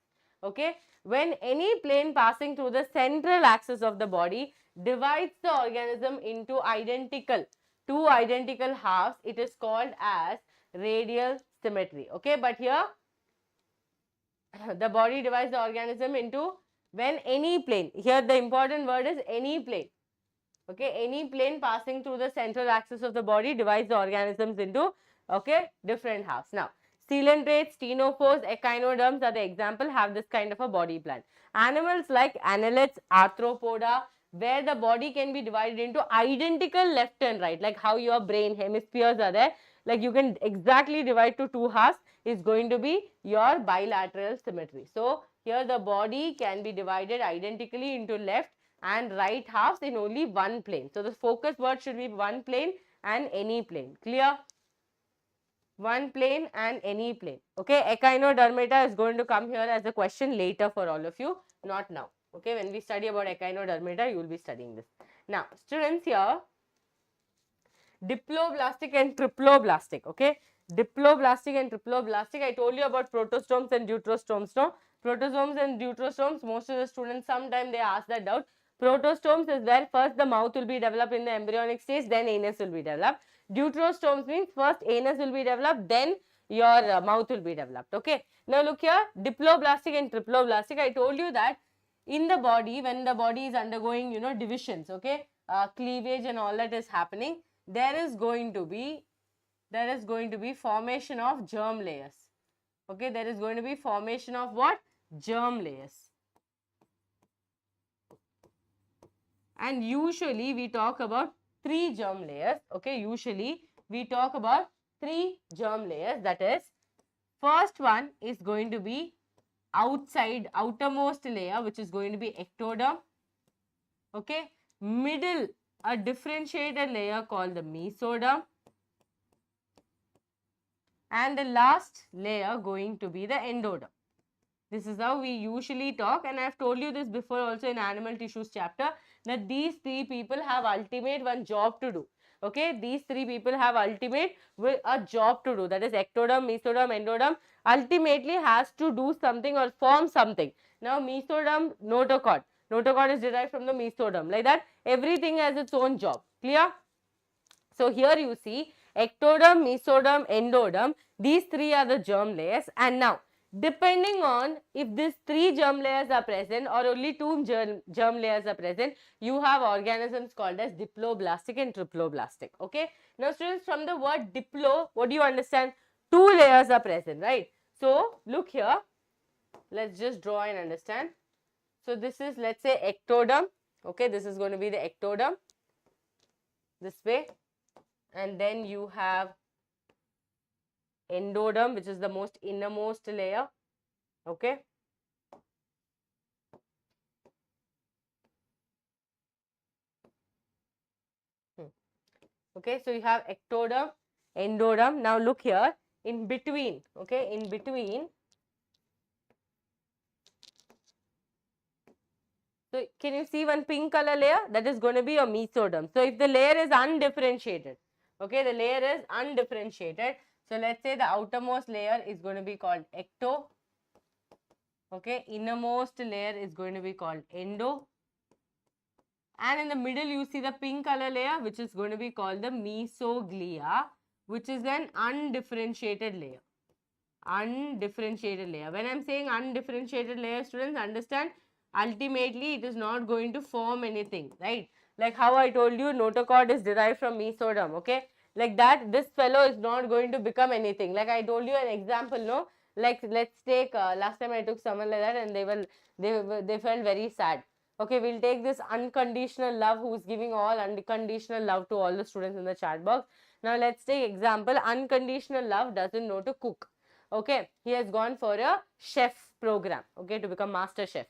Speaker 1: Okay. When any plane passing through the central axis of the body divides the organism into two identical halves, it is called as radial symmetry. Okay. But here, the body divides the organism into when any plane, here the important word is any plane. Okay, any plane passing through the central axis of the body divides the organisms into, okay, different halves. Now, coelentrates, ctenophores, echinoderms are the example, have this kind of a body plan. Animals like annelids, arthropoda, where the body can be divided into identical left and right, like how your brain hemispheres are there, like you can exactly divide to two halves, is going to be your bilateral symmetry. So, here the body can be divided identically into left and right halves in only one plane. So, the focus word should be one plane and any plane. Clear? One plane and any plane. Okay, echinodermata is going to come here as a question later for all of you, not now. Okay, when we study about echinodermata, you will be studying this. Now, students, here, diploblastic and triploblastic. Okay, diploblastic and triploblastic. I told you about protostomes and deuterostomes. No, protostomes and deuterostomes. Most of the students sometimes they ask that doubt. Protostomes is where first the mouth will be developed in the embryonic stage, then anus will be developed. Deuterostomes means first anus will be developed, then your mouth will be developed. Okay. Now look here, diploblastic and triploblastic. I told you that in the body, when the body is undergoing, you know, divisions, okay, cleavage and all that is happening, there is going to be formation of germ layers. Okay, there is going to be formation of what? Germ layers. And usually we talk about 3 germ layers. Okay, usually we talk about 3 germ layers. That is, first one is going to be outermost layer, which is going to be ectoderm. Okay, middle, a differentiated layer called the mesoderm, and the last layer going to be the endoderm. This is how we usually talk, and I have told you this before also in animal tissues chapter, that these 3 people have ultimate one job to do. Okay, these 3 people have ultimate a job to do, that is ectoderm, mesoderm, endoderm ultimately has to do something or form something. Now mesoderm, notochord. Notochord is derived from the mesoderm, like that everything has its own job. Clear? So here you see ectoderm, mesoderm, endoderm, these 3 are the germ layers, and now depending on if these 3 germ layers are present or only 2 germ layers are present, you have organisms called as diploblastic and triploblastic. Okay. Now students, from the word diplo, what do you understand? 2 layers are present, right? So look here, let's just draw and understand. So this is, let's say, ectoderm. Okay, this is going to be the ectoderm this way, and then you have endoderm, which is the most innermost layer. Okay. Okay, so you have ectoderm, endoderm. Now look here, in between, okay, in between. So can you see one pink color layer? That is going to be your mesoderm. So if the layer is undifferentiated, okay, the layer is undifferentiated. So let's say the outermost layer is going to be called ecto. Okay, innermost layer is going to be called endo. And in the middle you see the pink color layer, which is going to be called the mesoglia, which is an undifferentiated layer. Undifferentiated layer. When I am saying undifferentiated layer, students, understand, ultimately it is not going to form anything, right? Like how I told you, notochord is derived from mesoderm. Okay, like that, this fellow is not going to become anything. Like I told you an example, no? Like let's take last time I took someone like that and they felt very sad. Okay, we'll take this unconditional love who's giving all unconditional love to all the students in the chat box. Now let's take example, unconditional love doesn't know to cook. Okay, he has gone for a chef program, okay, to become master chef.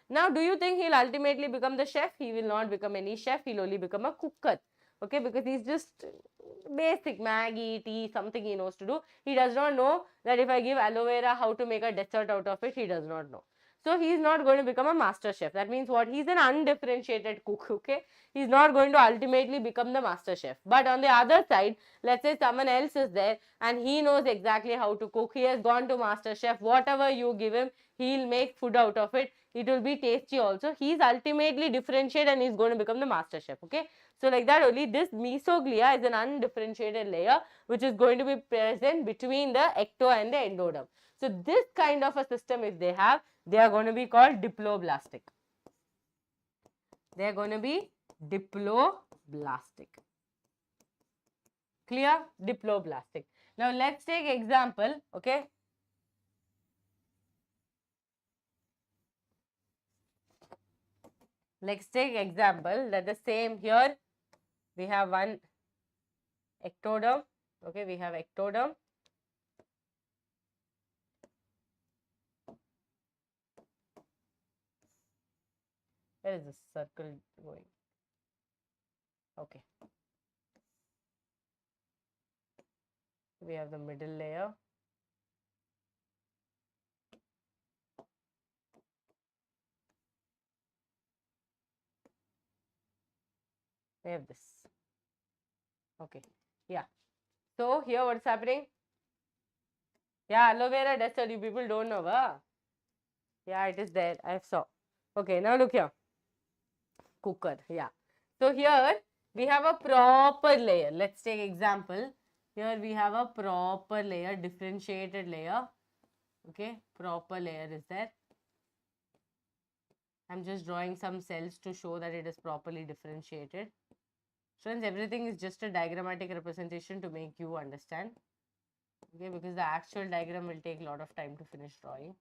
Speaker 1: Now, do you think he'll ultimately become the chef? He will not become any chef, he'll only become a cooker. Okay, because he's just basic Maggie, tea, something he knows to do. He does not know that if I give aloe vera, how to make a dessert out of it, he does not know. So, he is not going to become a master chef. That means what? He is an undifferentiated cook, okay? He is not going to ultimately become the master chef. But on the other side, let's say someone else is there and he knows exactly how to cook. He has gone to master chef. Whatever you give him, he'll make food out of it. It will be tasty also. He is ultimately differentiated and he is going to become the master chef, okay? So, like that only, this mesoglia is an undifferentiated layer which is going to be present between the ecto and the endoderm. So, this kind of a system if they have, they are going to be called diploblastic. They are going to be diploblastic. Clear? Diploblastic. Now, let's take example, okay? Let's take example that the same here we have one ectoderm, okay, we have ectoderm. Where is this circle going? Okay. We have the middle layer. We have this. Okay. Yeah. So here what's happening? Yeah, aloe vera dessert. You people don't know, huh? Yeah, it is there. I saw. Okay, now look here. Cooker. Yeah. So here we have a proper layer. Let's take example. Here we have a proper layer, differentiated layer. Okay, proper layer is there. I'm just drawing some cells to show that it is properly differentiated. Friends, everything is just a diagrammatic representation to make you understand. Okay, because the actual diagram will take a lot of time to finish drawing.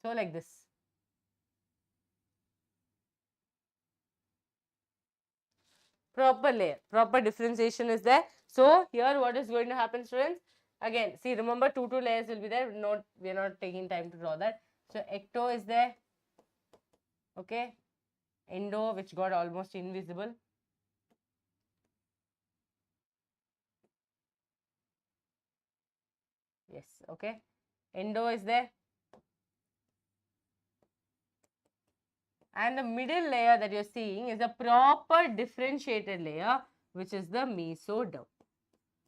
Speaker 1: So like this. Proper layer, proper differentiation is there. So here what is going to happen, students? Again, see, remember two layers will be there. We are not taking time to draw that. So ecto is there. Okay. Endo, which got almost invisible. Yes, okay. Endo is there. And the middle layer that you're seeing is a proper differentiated layer, which is the mesoderm.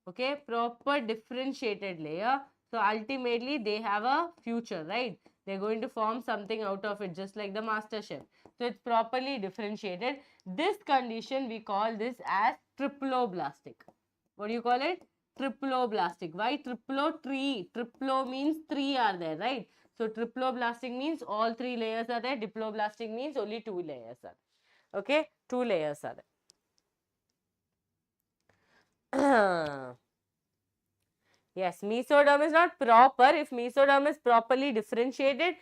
Speaker 1: Okay, proper differentiated layer. So ultimately they have a future, right? They're going to form something out of it, just like the master chef. So it's properly differentiated. This condition we call this as triploblastic. What do you call it? Triploblastic. Why triplo? Tree. Triplo means three are there, right? So triploblastic means all three layers are there. Diploblastic means only two layers are there. Okay, two layers are there. Yes, mesoderm is not proper. If mesoderm is properly differentiated,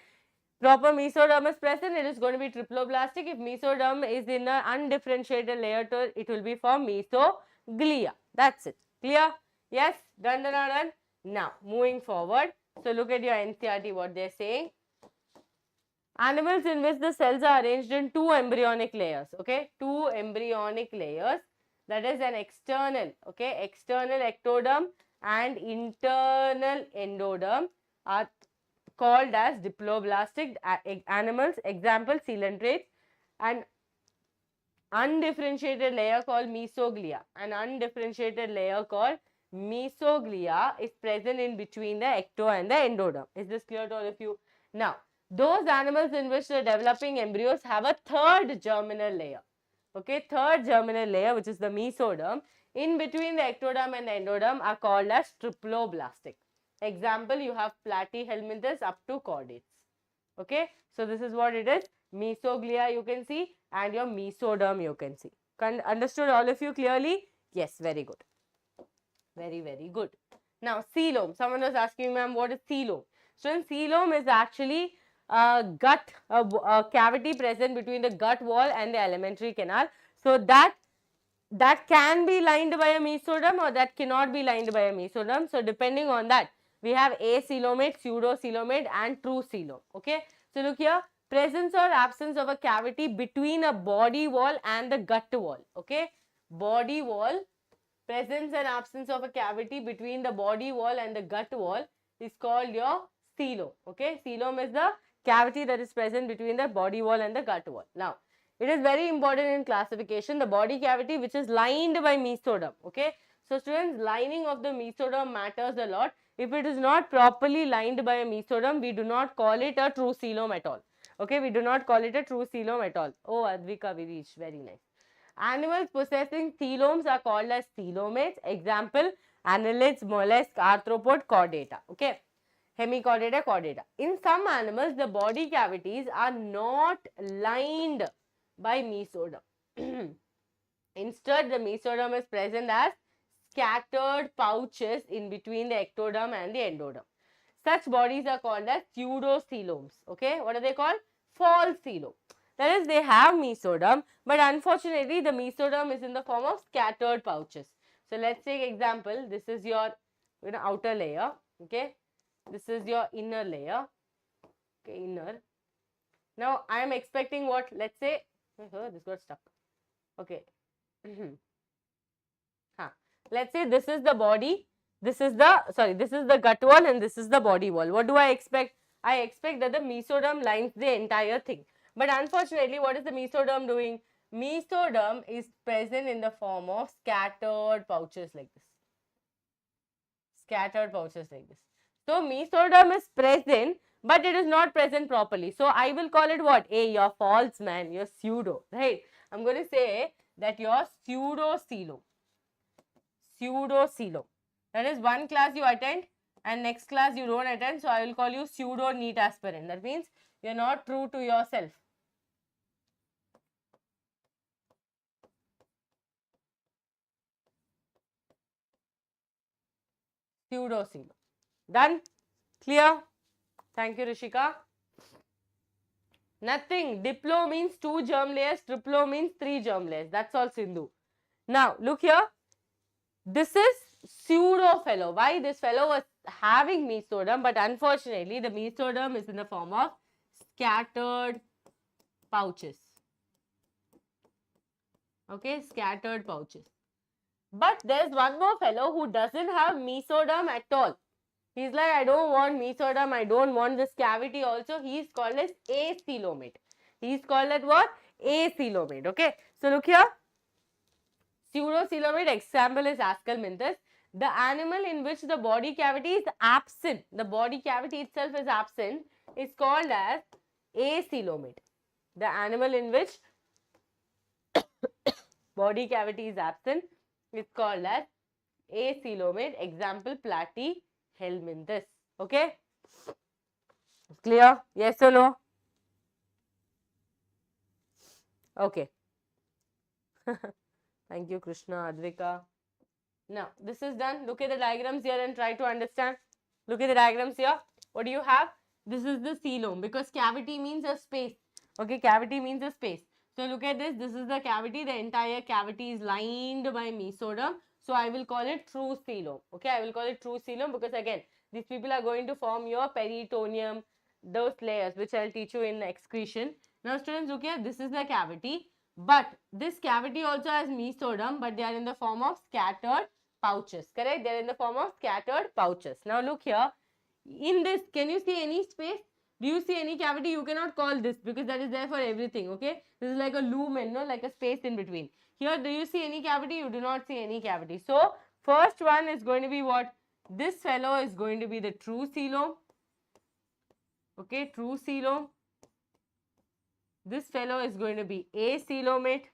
Speaker 1: proper mesoderm is present, it is going to be triploblastic. If mesoderm is in an undifferentiated layer, it will be formed mesoglia. That's it. Clear? Yes? Done, done, done. Now, moving forward. So, look at your NCERT, what they are saying. Animals in which the cells are arranged in two embryonic layers. Okay? Two embryonic layers. That is an external, okay? External ectoderm and internal endoderm are called as diploblastic animals. Example, coelentrates. And undifferentiated layer called mesoglia. An undifferentiated layer called mesoglia is present in between the ecto and the endoderm. Is this clear to all of you? Now, those animals in which the developing embryos have a third germinal layer. Okay, third germinal layer, which is the mesoderm, in between the ectoderm and the endoderm are called as triploblastic. Example, you have platyhelminthes up to chordates. Okay, so this is what it is. Mesoglia you can see and your mesoderm you can see. Understood all of you clearly? Yes, very good. Very, very good. Now, coelom. Someone was asking, ma'am, what is coelom? So, coelom is actually a cavity present between the gut wall and the alimentary canal. So, that can be lined by a mesoderm or that cannot be lined by a mesoderm. So, depending on that, we have acoelomate, pseudocoelomate and true coelom. Okay. So, look here, presence or absence of a cavity between a body wall and the gut wall. Okay. Body wall, presence and absence of a cavity between the body wall and the gut wall is called your coelom. Okay. Coelom is the cavity that is present between the body wall and the gut wall. Now, it is very important in classification, the body cavity which is lined by mesoderm. Okay. So, students, lining of the mesoderm matters a lot. If it is not properly lined by a mesoderm, we do not call it a true coelom at all. Okay. We do not call it a true coelom at all. Oh, Advika, we reached. Very nice. Animals possessing coeloms are called as coelomates. Example, annelids, mollusks, arthropod, chordata. Okay. Hemichordata, chordata. In some animals, the body cavities are not lined by mesoderm. Instead, the mesoderm is present as scattered pouches in between the ectoderm and the endoderm. Such bodies are called as pseudocoeloms. Okay, what are they called? False coelom. That is, they have mesoderm, but unfortunately, the mesoderm is in the form of scattered pouches. So, let's take example. This is your outer layer. Okay, this is your inner layer. Okay, inner. Now, I am expecting what? Let's say, this got stuck. Okay. Let's say this is the body, this is the gut wall and this is the body wall. What do I expect? I expect that the mesoderm lines the entire thing. But unfortunately, what is the mesoderm doing? Mesoderm is present in the form of scattered pouches like this. Scattered pouches like this. So, mesoderm is present, but it is not present properly. So, I will call it what? Hey, you're false, man. You're pseudo, right? I'm going to say that you're pseudocoelom. Pseudocoelom. That is, one class you attend and next class you don't attend. So, I will call you pseudo NEET aspirant. That means you are not true to yourself. Pseudocoelom. Done? Clear? Thank you, Rishika. Nothing. Diplo means 2 germ layers. Triplo means 3 germ layers. That's all, Sindhu. Now, look here. This is pseudo fellow. Why? This fellow was having mesoderm, but unfortunately, the mesoderm is in the form of scattered pouches. Okay, scattered pouches. But there is one more fellow who doesn't have mesoderm at all. He's like, I don't want mesoderm, I don't want this cavity also. He's called as acoelomate. He's called as what? Acoelomate. Okay. So, look here. Pseudocoelomate example is Ascalminthus. The animal in which the body cavity is absent, the body cavity itself is absent, is called as acoelomate. The animal in which body cavity is absent is called as acoelomate. Example, Platyhelminthes. Okay? Clear? Yes or no? Okay. Thank you, Krishna, Advika. Now, this is done. Look at the diagrams here and try to understand. Look at the diagrams here. What do you have? This is the coelom because cavity means a space. Okay, cavity means a space. So, look at this. This is the cavity. The entire cavity is lined by mesoderm. So, I will call it true coelom. Okay, I will call it true coelom because again, these people are going to form your peritoneum, those layers which I will teach you in excretion. Now, students, look here. This is the cavity. But this cavity also has mesoderm, but they are in the form of scattered pouches. Correct? They are in the form of scattered pouches. Now look here. In this, can you see any space? Do you see any cavity? You cannot call this because that is there for everything. Okay? This is like a lumen, no? Like a space in between. Here, do you see any cavity? You do not see any cavity. So, first one is going to be what? This fellow is going to be the true coelom. Okay? True coelom. This fellow is going to be acoelomate.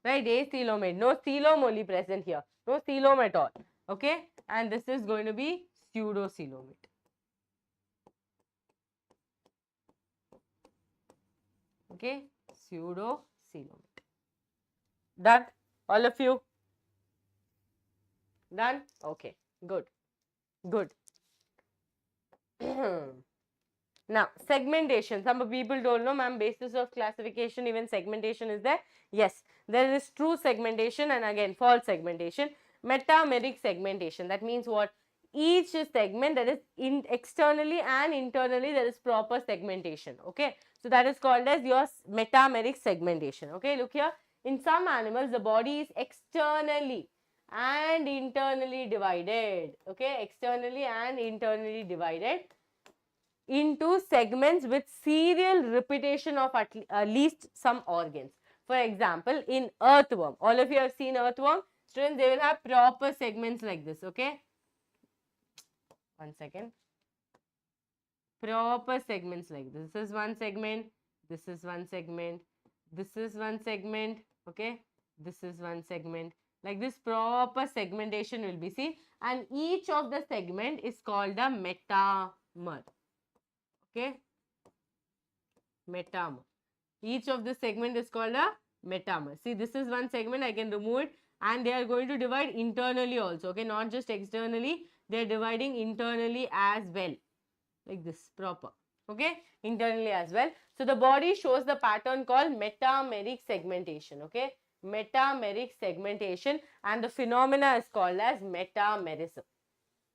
Speaker 1: Right, acoelomate. No coelom only present here. No coelom at all. Okay. And this is going to be pseudocoelomate. Okay, pseudocoelomate. Done? All of you? Done? Okay, good. Good. Now, segmentation. Some people don't know, ma'am, basis of classification, even segmentation is there. Yes, there is true segmentation and again false segmentation. Metameric segmentation. That means what? Each segment, that is externally and internally, there is proper segmentation. Okay, so that is called as your metameric segmentation. Okay, look here. In some animals, the body is externally and internally divided. Okay, externally and internally divided into segments with serial repetition of at least some organs. For example, in earthworm, all of you have seen earthworm. Students, they will have proper segments like this. Okay, one second. Proper segments like this. This is one segment, this is one segment, this is one segment. Okay, this is one segment. Like this, proper segmentation will be seen, and each of the segment is called a metamer. Okay, metamer. Each of the segment is called a metamer. See, this is one segment, I can remove it, and they are going to divide internally also. Okay, not just externally, they are dividing internally as well. Like this, proper. Okay, internally as well. So the body shows the pattern called metameric segmentation. Okay, metameric segmentation, and the phenomena is called as metamerism.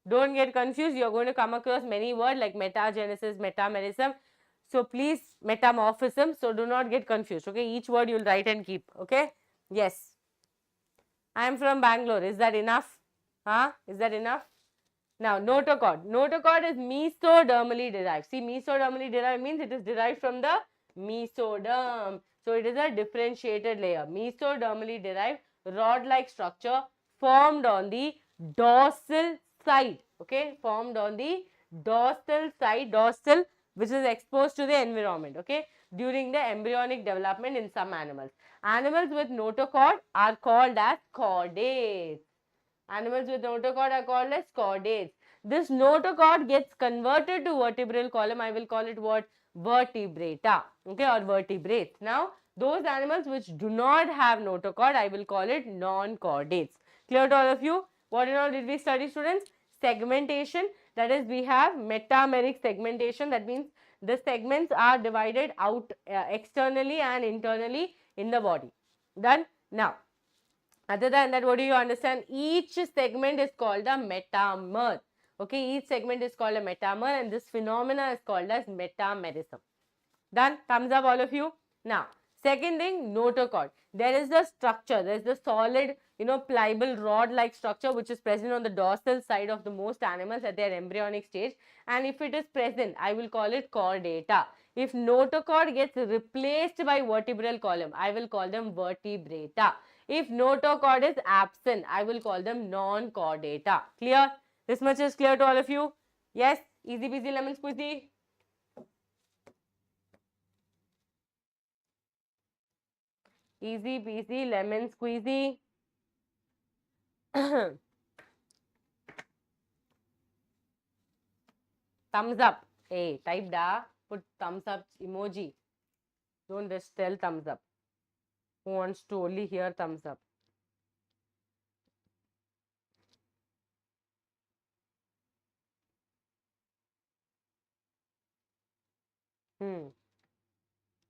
Speaker 1: Don't get confused. You are going to come across many words like metagenesis, metamerism. So please, metamorphism. So do not get confused. Okay, each word you will write and keep. Okay, yes. I am from Bangalore. Is that enough? Huh? Is that enough? Now, notochord. Notochord is mesodermally derived. See, mesodermally derived means it is derived from the mesoderm. So, it is a differentiated layer. Mesodermally derived rod-like structure formed on the dorsal side. Okay, formed on the dorsal side, dorsal, which is exposed to the environment. Okay, during the embryonic development in some animals. Animals with notochord are called as chordates. Animals with notochord are called as chordates. This notochord gets converted to vertebral column. I will call it what? Vertebrata. Okay, or vertebrates. Now, those animals which do not have notochord, I will call it non-chordates. Clear to all of you? What and all did we study, students? Segmentation. That is, we have metameric segmentation. That means the segments are divided out externally and internally in the body. Done? Now, other than that, what do you understand? Each segment is called a metamer. Okay, each segment is called a metamer, and this phenomena is called as metamerism. Done? Thumbs up, all of you. Now, second thing, notochord. There is the structure. There is the solid, pliable rod-like structure which is present on the dorsal side of the most animals at their embryonic stage. And if it is present, I will call it chordata. If notochord gets replaced by vertebral column, I will call them vertebrata. If notochord is absent, I will call them non-chordata. Clear? This much is clear to all of you? Yes? Easy peasy lemon squeezy? Easy peasy lemon squeezy. Thumbs up. Hey, type da. Put thumbs up emoji. Don't just tell thumbs up. Who wants to only hear thumbs up?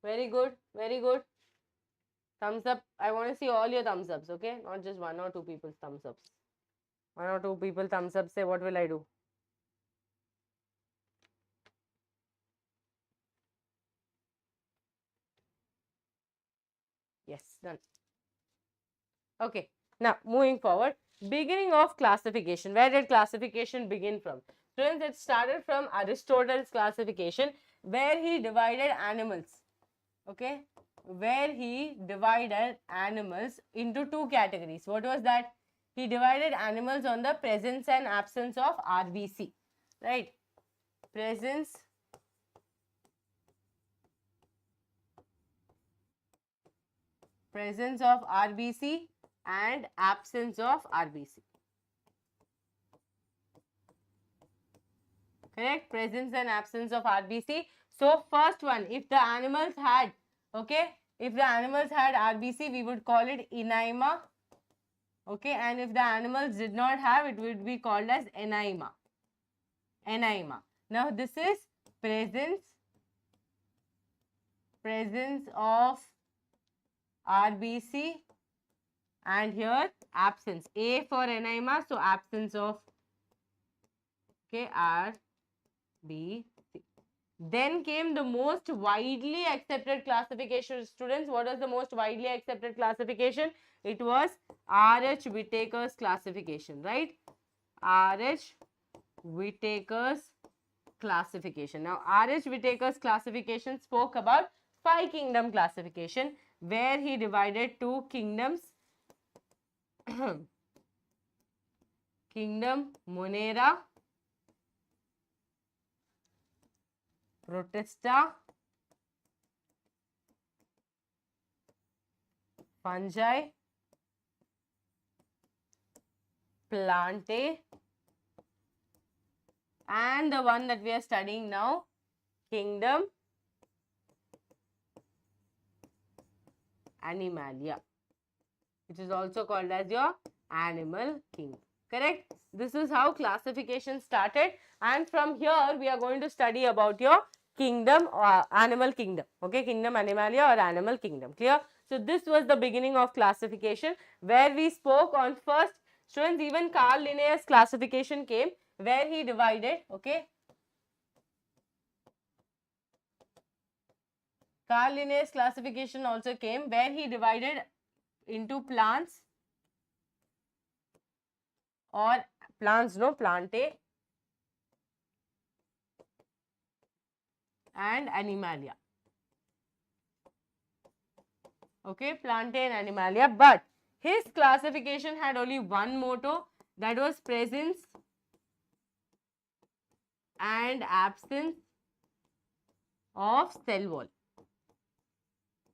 Speaker 1: Very good. Very good. Thumbs up. I want to see all your thumbs ups, okay? Not just one or two people's thumbs ups. One or two people thumbs up, say, what will I do? Yes, done. Okay. Now, moving forward. Beginning of classification. Where did classification begin from? Students, it started from Aristotle's classification, where he divided animals. Okay, where he divided animals into two categories. What was that? He divided animals on the presence and absence of RBC, right? Presence of RBC and absence of RBC. Correct? Presence and absence of RBC. So, first one, if the animals had Okay, if the animals had RBC, we would call it enyma. Okay, and if the animals did not have, it would be called as enyma. Enyma. Now this is presence of RBC, and here absence. A for enyma, so absence of, okay, RBC. Then came the most widely accepted classification. Students, what was the most widely accepted classification? It was R.H. Whittaker's classification, right? R.H. Whittaker's classification. Now, R.H. Whittaker's classification spoke about 5-kingdom classification, where he divided 2 kingdoms. Kingdom Monera, Protista, Fungi, Plantae, and the one that we are studying now, Kingdom Animalia, which is also called as your animal kingdom. Correct? This is how classification started, and from here we are going to study about your kingdom or animal kingdom. Okay, kingdom Animalia or animal kingdom. Clear? So this was the beginning of classification, where we spoke on first. Students, even Carl Linnaeus classification came, where he divided. Okay, Carl Linnaeus classification also came, where he divided into plants or plants, no, Plantae and Animalia. Okay, Plantae and Animalia, but his classification had only one motto, that was presence and absence of cell wall.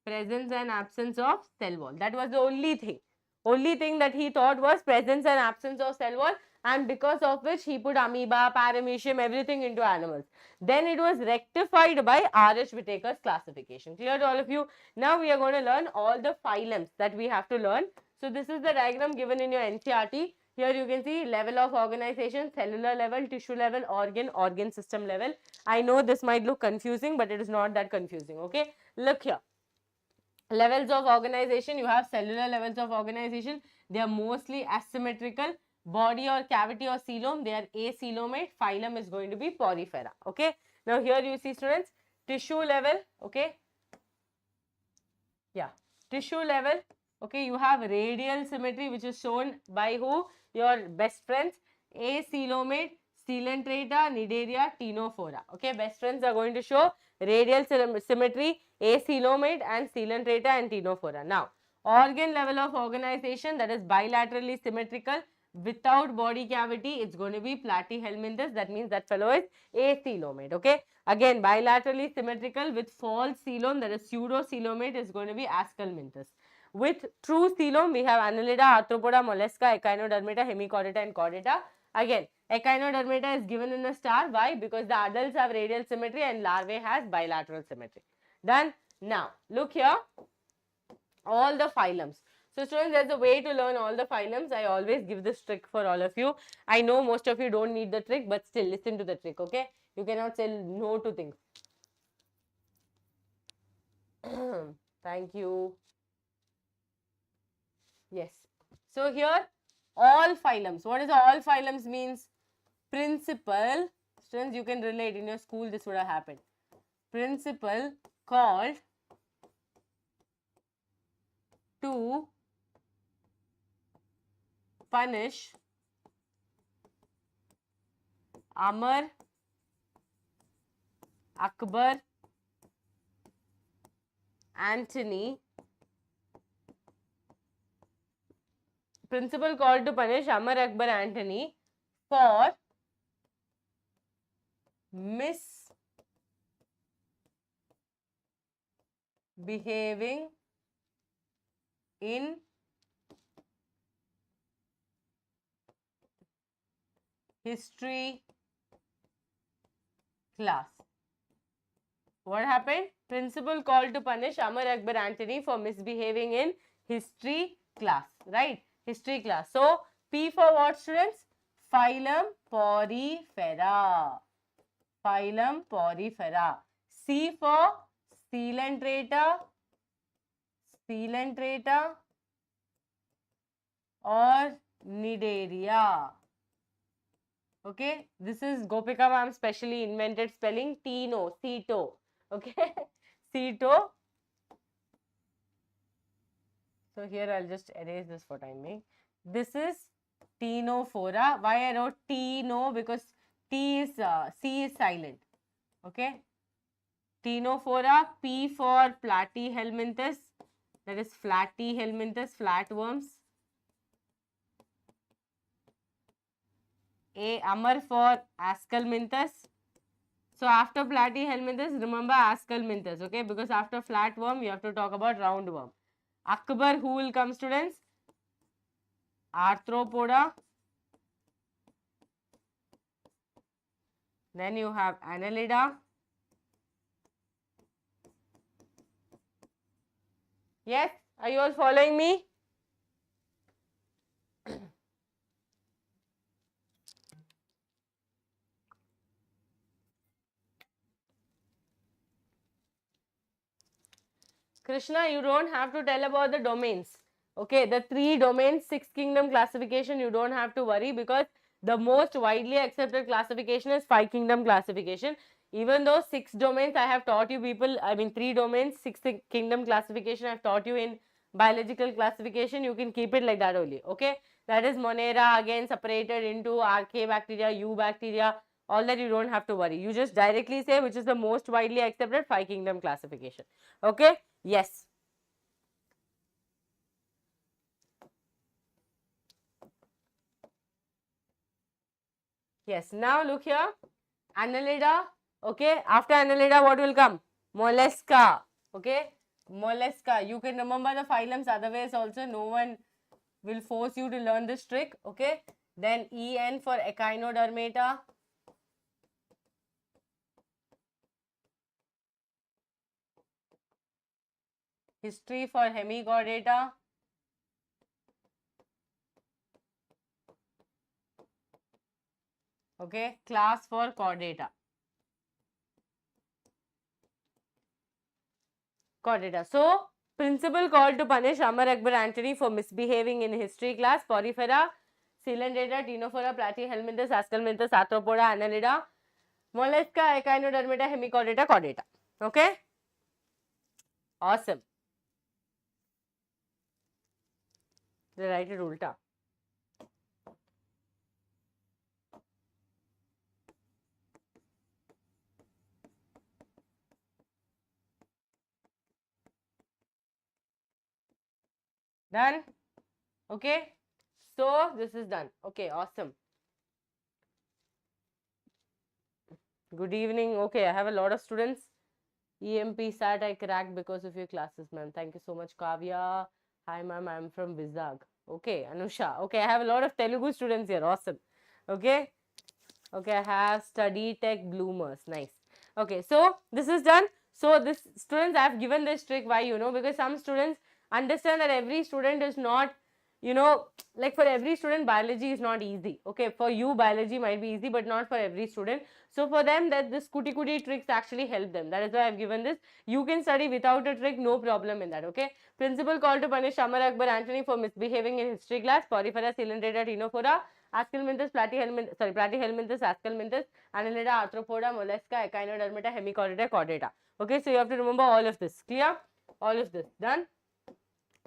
Speaker 1: Presence and absence of cell wall. That was the only thing. Only thing that he thought was presence and absence of cell wall, and because of which he put amoeba, paramecium, everything into animals. Then it was rectified by R.H. Whittaker's classification. Clear to all of you? Now we are going to learn all the phylums that we have to learn. So this is the diagram given in your NCERT. Here you can see level of organization, cellular level, tissue level, organ system level. I know this might look confusing, but it is not that confusing. Okay, look here. Levels of organization, you have cellular levels of organization. They are mostly asymmetrical. Body or cavity or coelom, they are acoelomate. Phylum is going to be Porifera. Okay. Now here you see, students, tissue level. Okay. Yeah. Tissue level. Okay. You have radial symmetry, which is shown by who? Your best friends. Acoelomate, Coelenterata, Cnidaria, Ctenophora. Okay. Best friends are going to show radial symmetry, acoelomate and Coelenterata and Ctenophora. Now, organ level of organization, that is bilaterally symmetrical without body cavity, it's going to be Platyhelminthes. That means that fellow is acoelomate. Okay. Again, bilaterally symmetrical with false coelom, that is pseudocoelomate, is going to be Ascalminthus. With true coelom, we have Annelida, Arthropoda, Mollusca, Echinodermata, Hemichordata and Chordata. Again, Echinodermata is given in a star. Why? Because the adults have radial symmetry and larvae has bilateral symmetry. Done. Now, look here, all the phylums. So, students, there's a way to learn all the phylums. I always give this trick for all of you. I know most of you don't need the trick, but still listen to the trick, okay? You cannot say no to things. Thank you. Yes. So, here, all phylums. What is all phylums means? Principle. Students, you can relate. In your school, this would have happened. Principle called to punish Amar, Akbar, Antony. Principle called to punish Amar, Akbar, Antony for misbehaving in history class. What happened? Principal called to punish Amar Akbar Antony for misbehaving in history class, right? History class. So, P for what, students? Phylum Porifera. Phylum Porifera. C for Coelenterata, Coelenterata or Cnidaria. Okay, this is Gopika Ma'am specially invented spelling Tino, Cito. Okay, Cito. So here I'll just erase this for time being. This is Ctenophora. Why I wrote Tino? Because T is C is silent. Okay, Ctenophora. P for Platyhelminthes. That is Platyhelminthes, flatworms. A. Amar for Ascalminthus. So after Platyhelminthes, remember Ascalminthus, okay? Because after flatworm, you have to talk about roundworm. Akbar, who will come, students? Arthropoda. Then you have Annelida. Yes? Are you all following me? Krishna, you don't have to tell about the domains. Okay, the 3 domains, 6 kingdom classification, you don't have to worry because the most widely accepted classification is 5 kingdom classification. Even though 6 domains I have taught you people, I mean 3 domains, 6 kingdom classification I have taught you in biological classification, you can keep it like that only. Okay, that is Monera again separated into Archaebacteria, Eubacteria, all that you don't have to worry. You just directly say which is the most widely accepted 5 kingdom classification. Okay. Yes. Yes. Now look here. Annelida. Okay. After Annelida, what will come? Mollusca. Okay. Mollusca. You can remember the phylums otherwise also. No one will force you to learn this trick. Okay. Then EN for Echinodermata. History for Hemichordata. Okay. Class for Chordata. Chordata. So, principal called to punish Amar Akbar Antony for misbehaving in history class. Porifera, Coelenterata, Ctenophora, Platyhelminthes, Ascalminthus, Arthropoda, Annelida, Mollusca, Echinodermata, Hemichordata, Chordata. Okay? Awesome. They write it ulta. Done? Okay? So, this is done. Okay, awesome. Good evening. Okay, I have a lot of students. EMP SAT I cracked because of your classes, ma'am. Thank you so much, Kavya. Hi, ma'am. I'm from Vizag. Okay, Anusha. Okay, I have a lot of Telugu students here. Awesome. Okay. Okay, I have study tech bloomers. Nice. Okay, so this is done. So this students, I have given this trick. Why? Because some students understand that every student is not, like for every student, biology is not easy. Okay, for you, biology might be easy, but not for every student. So for them, that this kuti tricks actually help them. That is why I have given this. You can study without a trick, no problem in that. Okay. Principal called to punish Amar Akbar Antony for misbehaving in history class. Porifera, Coelenterata, Ctenophora. Ascalminthus, Platyhelminthes, Ascalminthus, Annelida, Arthropoda, Mollusca, Echinodermata, Hemichordata, Chordata. Okay, so you have to remember all of this. Clear? All of this. Done?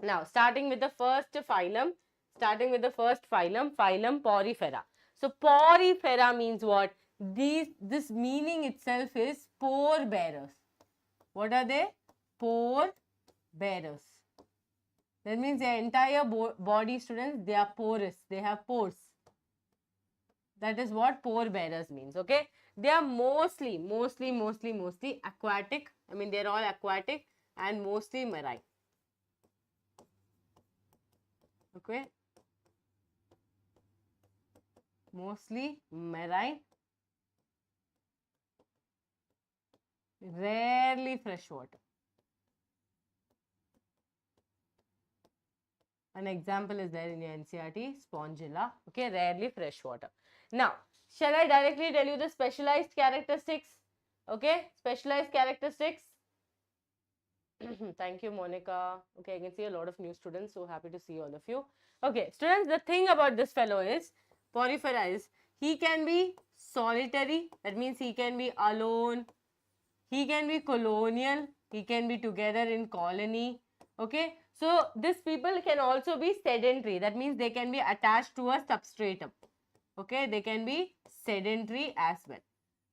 Speaker 1: Now, starting with the first phylum, phylum Porifera. So, Porifera means what? This meaning itself is pore bearers. What are they? Pore bearers. That means their entire body, students, they are porous. They have pores. That is what pore bearers means. Okay. They are mostly aquatic. I mean, they are all aquatic and mostly marine. Okay. Mostly marine Rarely fresh water. An example is there in your NCERT, spongilla. Okay, rarely fresh water. Now, shall I directly tell you the specialized characteristics? Okay, specialized characteristics. Thank you, Monica. Okay, I can see a lot of new students, so happy to see all of you. Okay, students, the thing about this fellow is, Porifera is, he can be solitary, that means he can be alone, he can be colonial, he can be together in colony. Okay, so these people can also be sedentary, that means they can be attached to a substratum. Okay, they can be sedentary as well.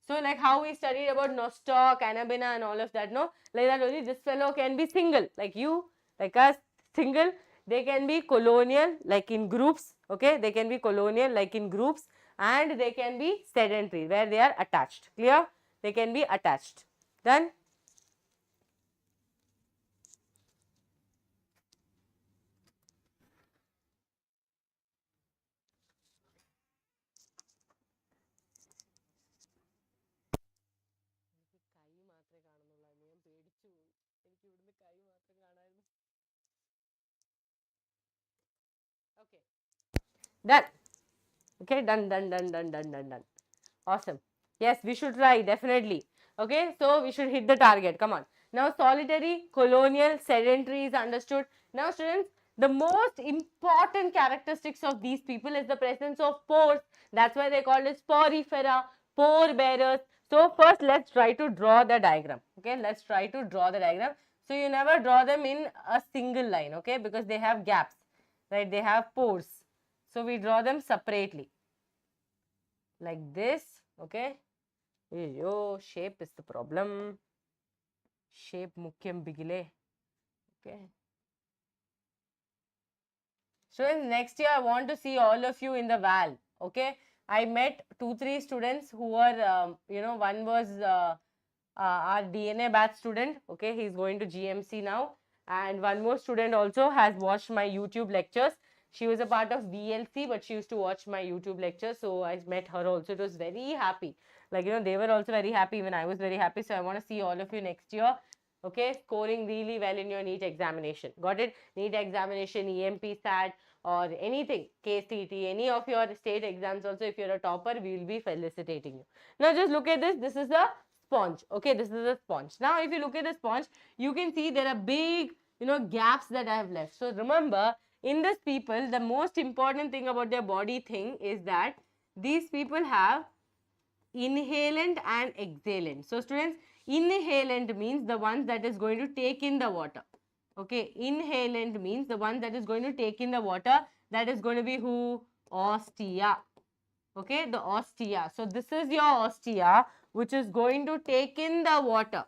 Speaker 1: So like how we studied about nostoc, anabina and all of that, no? Like that only this fellow can be single, like you, like us, single. They can be colonial, like in groups, okay? They can be colonial, like in groups, and they can be sedentary, where they are attached. Clear? They can be attached. Done? Okay. Done. Okay, done. Awesome. Yes, we should try, definitely. Okay, so we should hit the target. Come on. Now, solitary, colonial, sedentary is understood. Now, students, the most important characteristics of these people is the presence of pores. That's why they called it porifera, pore bearers. So, first let's try to draw the diagram. Okay, let's try to draw the diagram. So, you never draw them in a single line, okay, because they have gaps, right? They have pores. So, we draw them separately like this, okay. Yo, shape is the problem. Shape mukyam bigile. Okay. Students, next year I want to see all of you in the VAL. Okay. I met 2-3 students who were, one was our DNA batch student. Okay. He's going to GMC now. And one more student also has watched my YouTube lectures. She was a part of VLC, but she used to watch my YouTube lectures. So I met her also. It was very happy. Like, they were also very happy when I was very happy. So I want to see all of you next year. Okay, scoring really well in your NEET examination. Got it? NEET examination, EMP SAT or anything, KCT, any of your state exams also, if you're a topper, we will be felicitating you. Now just look at this. This is a sponge. Okay, this is a sponge. Now if you look at the sponge, you can see there are big, gaps that I have left. So remember, in this people, the most important thing about their body thing is that these people have inhalant and exhalant. So students, inhalant means the ones that is going to take in the water. Okay, inhalant means the one that is going to take in the water. That is going to be who? Ostia. Okay, the ostia. So this is your ostia, which is going to take in the water.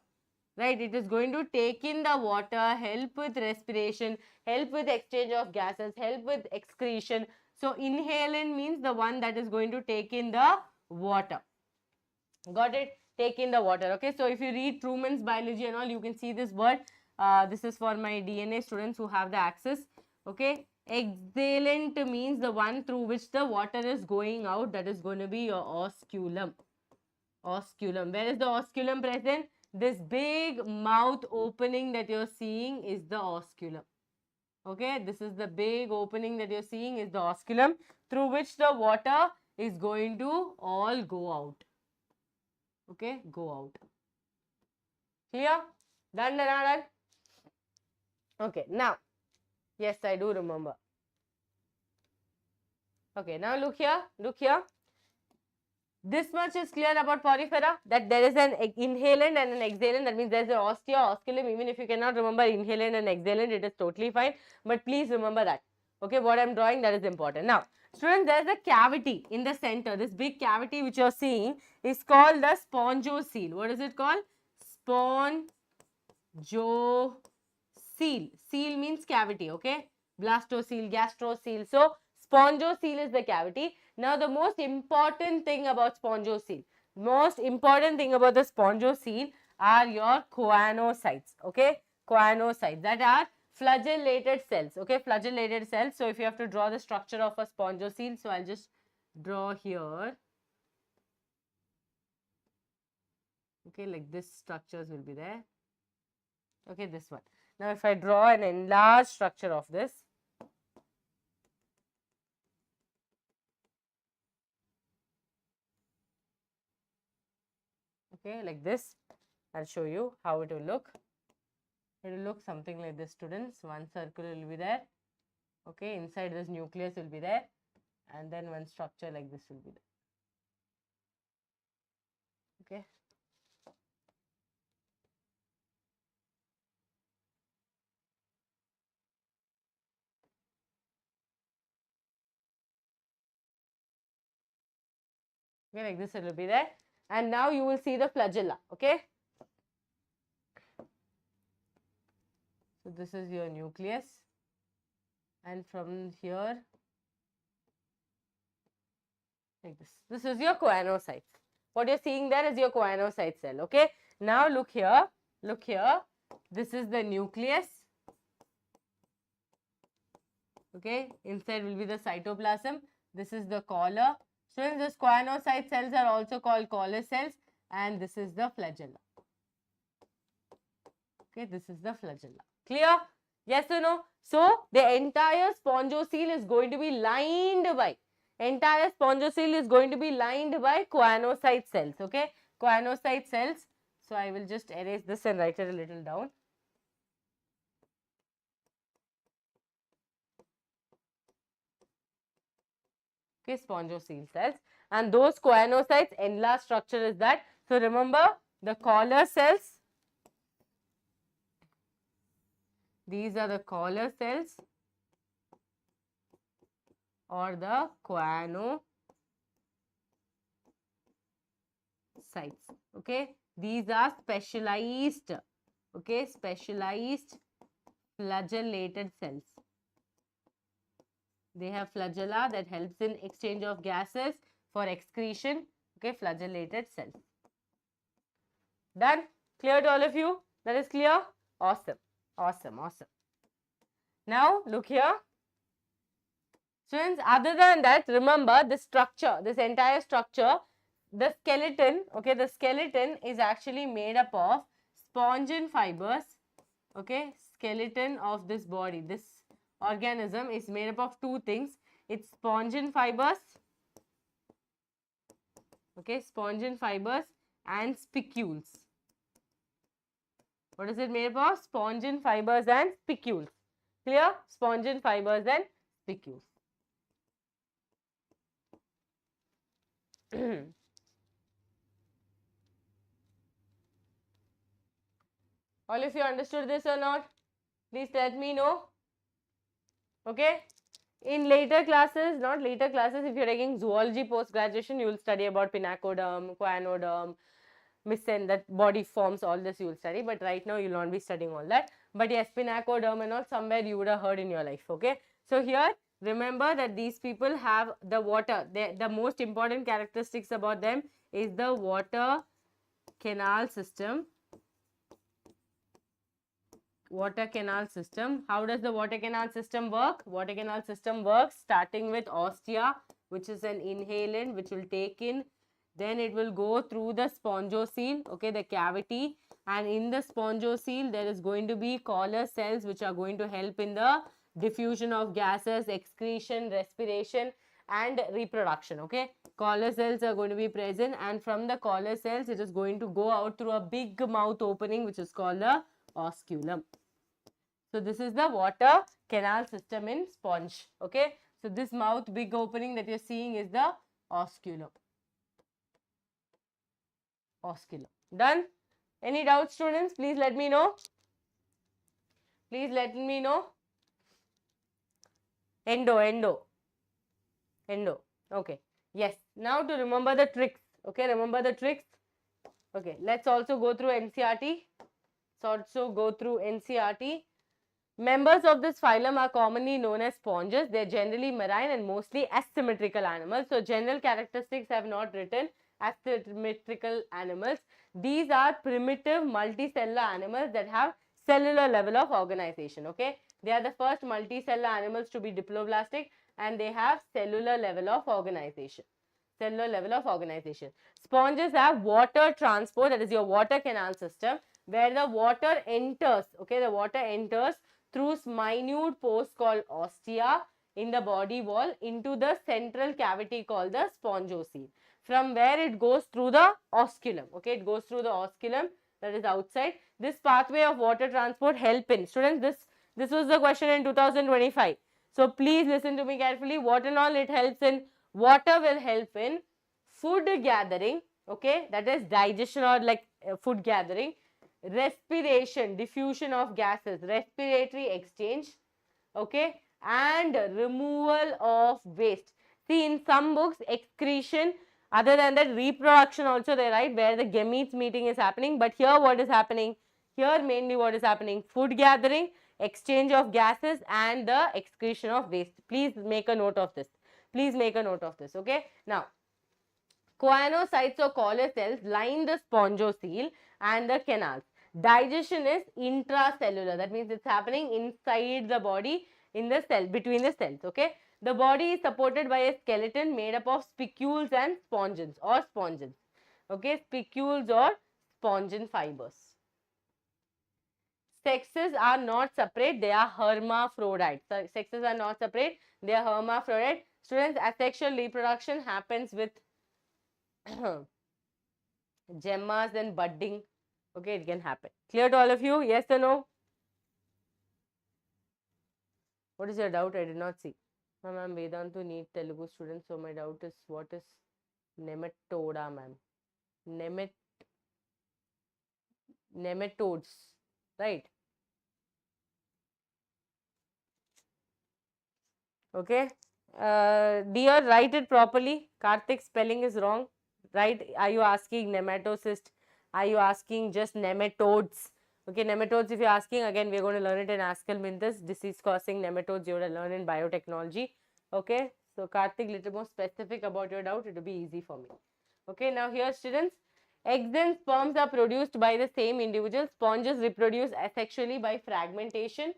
Speaker 1: Right, it is going to take in the water, help with respiration, help with exchange of gases, help with excretion. So inhalant means the one that is going to take in the water. Got it? Take in the water. Okay, so if you read Truman's biology and all, you can see this word. This is for my DNA students who have the access. Okay, exhalant means the one through which the water is going out. That is going to be your osculum. Osculum. Where is the osculum present? This big mouth opening that you're seeing is the osculum. Okay, this is the big opening that you're seeing is the osculum, through which the water is going to all go out. Okay, go out. Clear? Done. Okay, now, yes, I do remember. Okay, now look here. This much is clear about porifera, that there is an inhalant and an exhalant. That means there is an ostia, osculum. Even if you cannot remember inhalant and exhalant, it is totally fine. But please remember that. Okay, what I am drawing, that is important. Now, students, there is a cavity in the center. This big cavity which you are seeing is called the spongiocele. What is it called? Spongiocele. Cele means cavity, okay? Blastocele, gastrocele. So, spongiocele is the cavity. Now, the most important thing about spongiocele, the spongiocele are your choanocytes, okay? Choanocytes, that are flagellated cells, okay? Flagellated cells. So, if you have to draw the structure of a spongiocele, so I'll just draw here. Okay, like this structures will be there. Okay, this one. Now, if I draw an enlarged structure of this, okay, like this, I'll show you how it will look. It will look something like this, students. One circle will be there. Okay, inside this nucleus will be there, and then one structure like this will be there. Okay. Okay, like this it will be there. And now you will see the flagella. Okay. So this is your nucleus, and from here, like this. This is your choanocytes. What you're seeing there is your choanocyte cell. Okay. Now look here. Look here. This is the nucleus. Okay. Inside will be the cytoplasm. This is the collar. So these choanocyte cells are also called collar cells, and this is the flagella. Okay. This is the flagella. Clear? Yes or no? So the entire spongiocele is going to be lined by choanocyte cells. Okay, choanocyte cells. So I will just erase this and write it a little down. Okay, spongiocele cells, and those choanocytes enlarged structure is that. So remember the collar cells. These are the collar cells or the choanocytes. Okay, these are specialized, okay, specialized flagellated cells. They have flagella that helps in exchange of gases for excretion. Okay, flagellated cells. Done? Clear to all of you? That is clear? Awesome. Awesome. Awesome. Now look here. Students, other than that, remember this structure, this entire structure, the skeleton, okay, the skeleton is actually made up of spongin fibers. Okay, skeleton of this body, this organism is made up of two things. It's spongin fibers, okay, spongin fibers and spicules. What is it made up of? Spongin fibers and spicules. Clear? Spongin fibers and spicules. All of you understood this or not? Please let me know. Okay. In later classes, not later classes, if you're taking zoology post-graduation, you will study about pinacoderm, choanoderm, mycen, that body forms, all this you will study. But right now, you will not be studying all that. But yes, pinacoderm and all, somewhere you would have heard in your life. Okay. So here, remember that these people have the water. The most important characteristics about them is the water canal system. Water canal system. How does the water canal system work? Water canal system works starting with ostia, which is an inhalant which will take in, then it will go through the spongiocele, okay, the cavity, and in the spongiocele there is going to be collar cells which are going to help in the diffusion of gases, excretion, respiration and reproduction. Okay, collar cells are going to be present, and from the collar cells it is going to go out through a big mouth opening which is called the osculum. So this is the water canal system in sponge. Okay, so this mouth big opening that you're seeing is the osculum. Osculum. Done? Any doubts, students? Please let me know. Please let me know. Endo. Okay. Yes. Now to remember the tricks. Okay, remember the tricks. Okay, let's also go through NCERT. Members of this phylum are commonly known as sponges. They are generally marine and mostly asymmetrical animals. So general characteristics have not written. Asymmetrical animals. These are primitive multicellular animals that have cellular level of organization. Okay, they are the first multicellular animals to be diploblastic and they have cellular level of organization. cellular level of organization. Sponges have water transport, that is your water canal system, where the water enters, okay, the water enters through minute pores called ostia in the body wall into the central cavity called the spongiocele, from where it goes through the osculum, okay, it goes through the osculum, that is outside. This pathway of water transport help in, students, this was the question in 2025. So please listen to me carefully. What and all it helps in? Water will help in food gathering, okay, that is digestion or like food gathering, respiration, diffusion of gases, respiratory exchange, okay, and removal of waste. See, in some books, excretion, other than that, reproduction also they write where the gametes meeting is happening. But here what is happening? Here mainly what is happening? Food gathering, exchange of gases and the excretion of waste. Please make a note of this. Please make a note of this, okay. Now, choanocytes or collar cells line the spongiocele and the canals. Digestion is intracellular. That means it's happening inside the body, in the cell, between the cells, okay. The body is supported by a skeleton made up of spicules and spongins or spongins, okay, spicules or spongin fibers. Sexes are not separate, they are hermaphrodite. So, sexes are not separate, they are hermaphrodite. Students, asexual reproduction happens with gemmas and budding, okay, it can happen. Clear to all of you? Yes or no? What is your doubt? I did not see. Ma'am, Vedantu NEET Telugu student, so my doubt is what is nematoda, ma'am? Nematodes, right? Okay. Dear, write it properly. Karthik, spelling is wrong. Right? Are you asking nematocyst? Are you asking just nematodes? Okay, nematodes, if you're asking, again, we're going to learn it in Ascalminthus, disease-causing nematodes, you're going to learn in biotechnology. Okay, so Karthik, little more specific about your doubt, it will be easy for me. Okay, now here, students, eggs and sperms are produced by the same individual. Sponges reproduce asexually by fragmentation,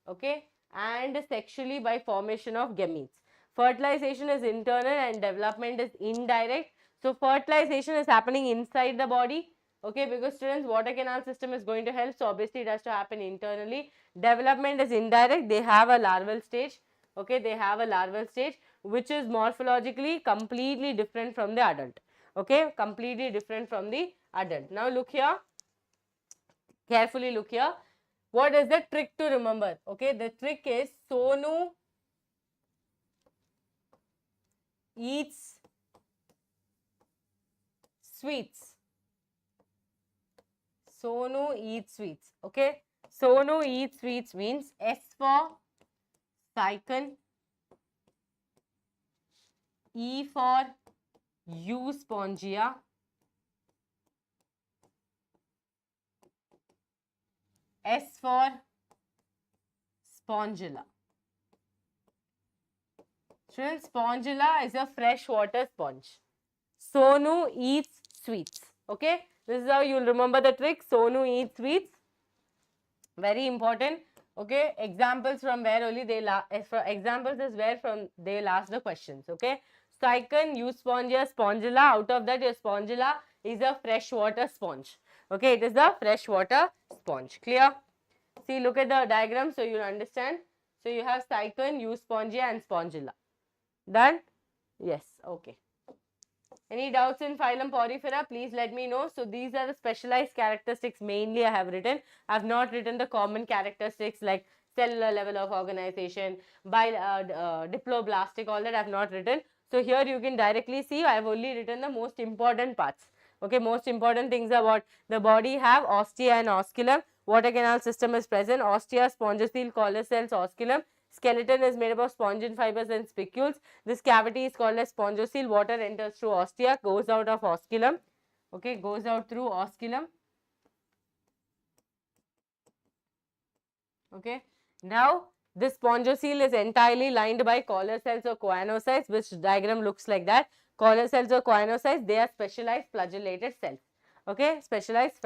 Speaker 1: okay, and sexually by formation of gametes. Fertilization is internal and development is indirect. So, fertilization is happening inside the body, okay, because students, water canal system is going to help. So, obviously, it has to happen internally. Development is indirect. They have a larval stage, okay, they have a larval stage which is morphologically completely different from the adult, okay, completely different from the adult. Now, look here, carefully look here. What is the trick to remember? Okay, the trick is Sonu eats sweets. Sonu eats sweets. Okay, Sonu eats sweets means S for Sycon, E for Euspongia, S for spongilla. Students, spongilla is a freshwater sponge. Sonu eats sweets. Okay, this is how you will remember the trick. Sonu eats sweets. Very important. Okay, examples from where only they examples is where from they will ask the questions. Okay, Sycon, Euspongia, spongilla. Out of that, your spongilla is a freshwater sponge. Okay, it is a freshwater sponge. Clear? See, look at the diagram so you understand. So you have Sycon, Euspongia and spongilla. Done? Yes. Okay. Any doubts in phylum Porifera? Please let me know. So these are the specialized characteristics mainly I have written. I have not written the common characteristics like cellular level of organization, diploblastic, all that I have not written. So here you can directly see I have only written the most important parts. Okay, most important things are what the body have ostia and osculum. Water canal system is present. Ostia, spongiocele, collar cells, osculum. Skeleton is made up of spongin fibers and spicules. This cavity is called as spongiocele. Water enters through ostia, goes out of osculum. Okay, goes out through osculum. Okay. Now, this spongiocele is entirely lined by collar cells or choanocytes, which diagram looks like that. Collar cells or choanocytes, they are specialized flagellated cells. Okay, specialized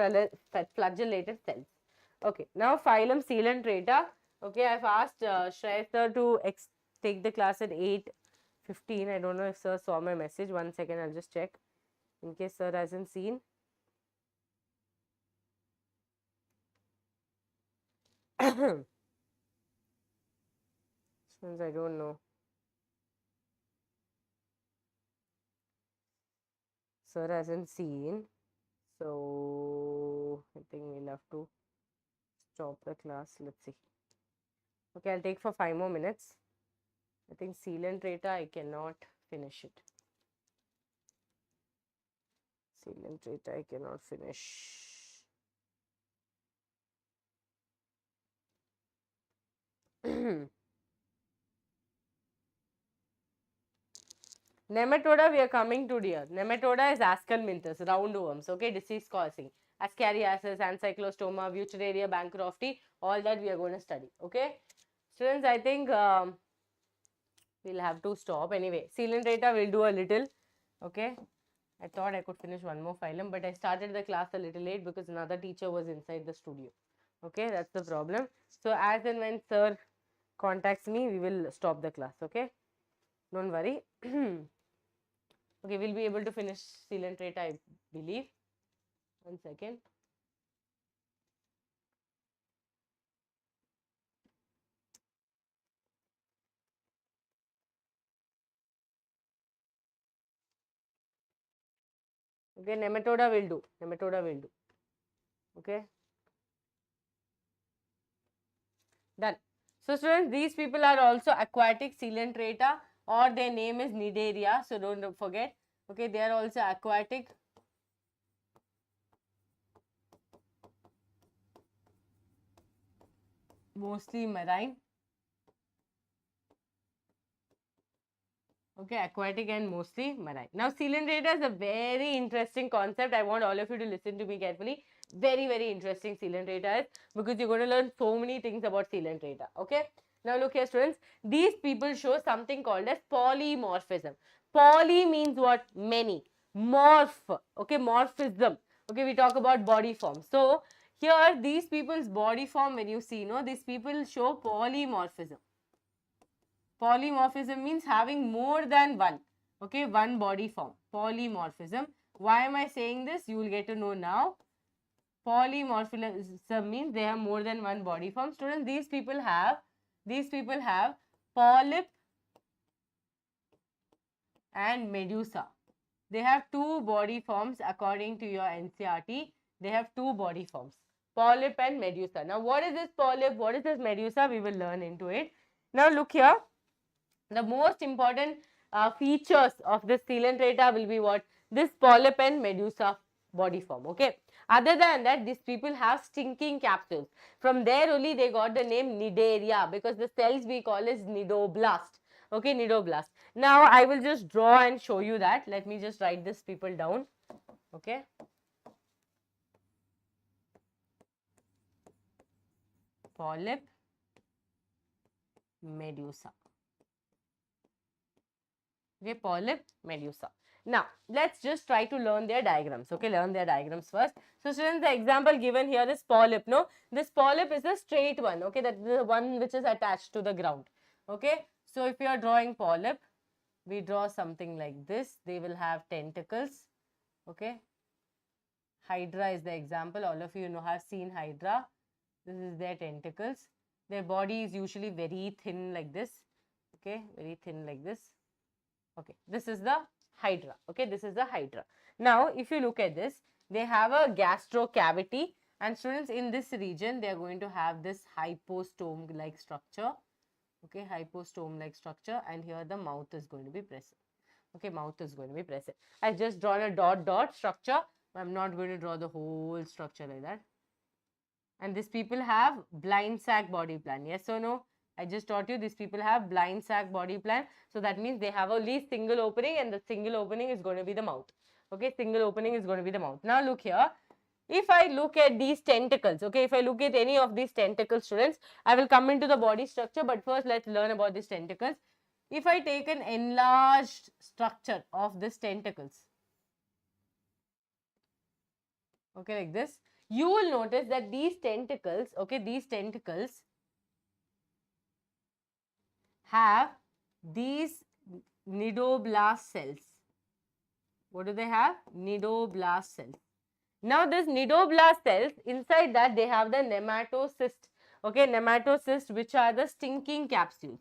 Speaker 1: flagellated cells. Okay, now phylum Coelenterata. Okay, I've asked Shreyas sir to take the class at 8:15 15. I don't know if sir saw my message. 1 second, I'll just check in case sir hasn't seen. Since I don't know. Sir hasn't seen. So I think we'll have to stop the class. Let's see. Okay, I'll take for 5 more minutes. I think sealant data, I cannot finish it. Sealant data, I cannot finish. Nematoda, we are coming to dear. Nematoda is Ascalminthus, roundworms, okay, disease causing. Ascariasis, Ancyclostoma, Wuchereria, Bancrofti, all that we are going to study, okay. Students, I think we'll have to stop. Anyway, sealant data we'll do a little, okay. I thought I could finish one more phylum, but I started the class a little late because another teacher was inside the studio. Okay, that's the problem. So, as and when sir contacts me, we will stop the class. Okay, don't worry. Okay, we'll be able to finish sealant rate, I believe. 1 second. Okay, nematoda will do. Nematoda will do. Okay. Done. So, students, these people are also aquatic coelenterata, or their name is Nidaria. So, don't forget. Okay, they are also aquatic. Mostly marine. Okay, aquatic and mostly marine. Now, coelenterata is a very interesting concept. I want all of you to listen to me carefully. Very, very interesting coelenterata is, because you're going to learn so many things about coelenterata. Okay. Now, look here, students. These people show something called as polymorphism. Poly means what? Many. Morph. Okay, morphism. Okay, we talk about body form. So, here these people's body form, when you see, no, these people show polymorphism. Polymorphism means having more than one, okay, one body form. Polymorphism. Why am I saying this? You will get to know now. Polymorphism means they have more than one body form. Students, these people have polyp and medusa. They have two body forms according to your NCERT. They have two body forms, polyp and medusa. Now, what is this polyp? What is this medusa? We will learn into it. Now, look here. The most important features of this coelenterata will be what? This polyp and medusa body form. Okay. Other than that, these people have stinking capsules. From there only they got the name Nidaria, because the cells we call is nidoblast. Okay, nidoblast. Now I will just draw and show you that. Let me just write this people down. Okay. Polyp, medusa. Okay, polyp, medusa. Now, let's just try to learn their diagrams. Okay, learn their diagrams first. So, students, the example given here is polyp. No, this polyp is a straight one. Okay, that is the one which is attached to the ground. Okay, so if you are drawing polyp, we draw something like this. They will have tentacles. Okay, hydra is the example. All of you know, have seen hydra. This is their tentacles. Their body is usually very thin like this. Okay, very thin like this. Okay, this is the hydra. Okay, this is the hydra. Now, if you look at this, they have a gastro cavity, and students, in this region, they are going to have this hypostome-like structure. Okay, hypostome-like structure, and here the mouth is going to be present. Okay, mouth is going to be present. I just drawn a dot structure. I'm not going to draw the whole structure like that. And these people have blind sac body plan. Yes or no? I just taught you these people have blind sac body plan. So that means they have only single opening, and the single opening is going to be the mouth. Okay, single opening is going to be the mouth. Now look here. If I look at these tentacles, okay, if I look at any of these tentacles, students, I will come into the body structure, but first let's learn about these tentacles. If I take an enlarged structure of these tentacles, okay, like this, you will notice that these tentacles, okay, these tentacles have these nidoblast cells. What do they have? Nidoblast cells. Now this nidoblast cells, inside that they have the nematocyst. Okay, nematocyst, which are the stinking capsules.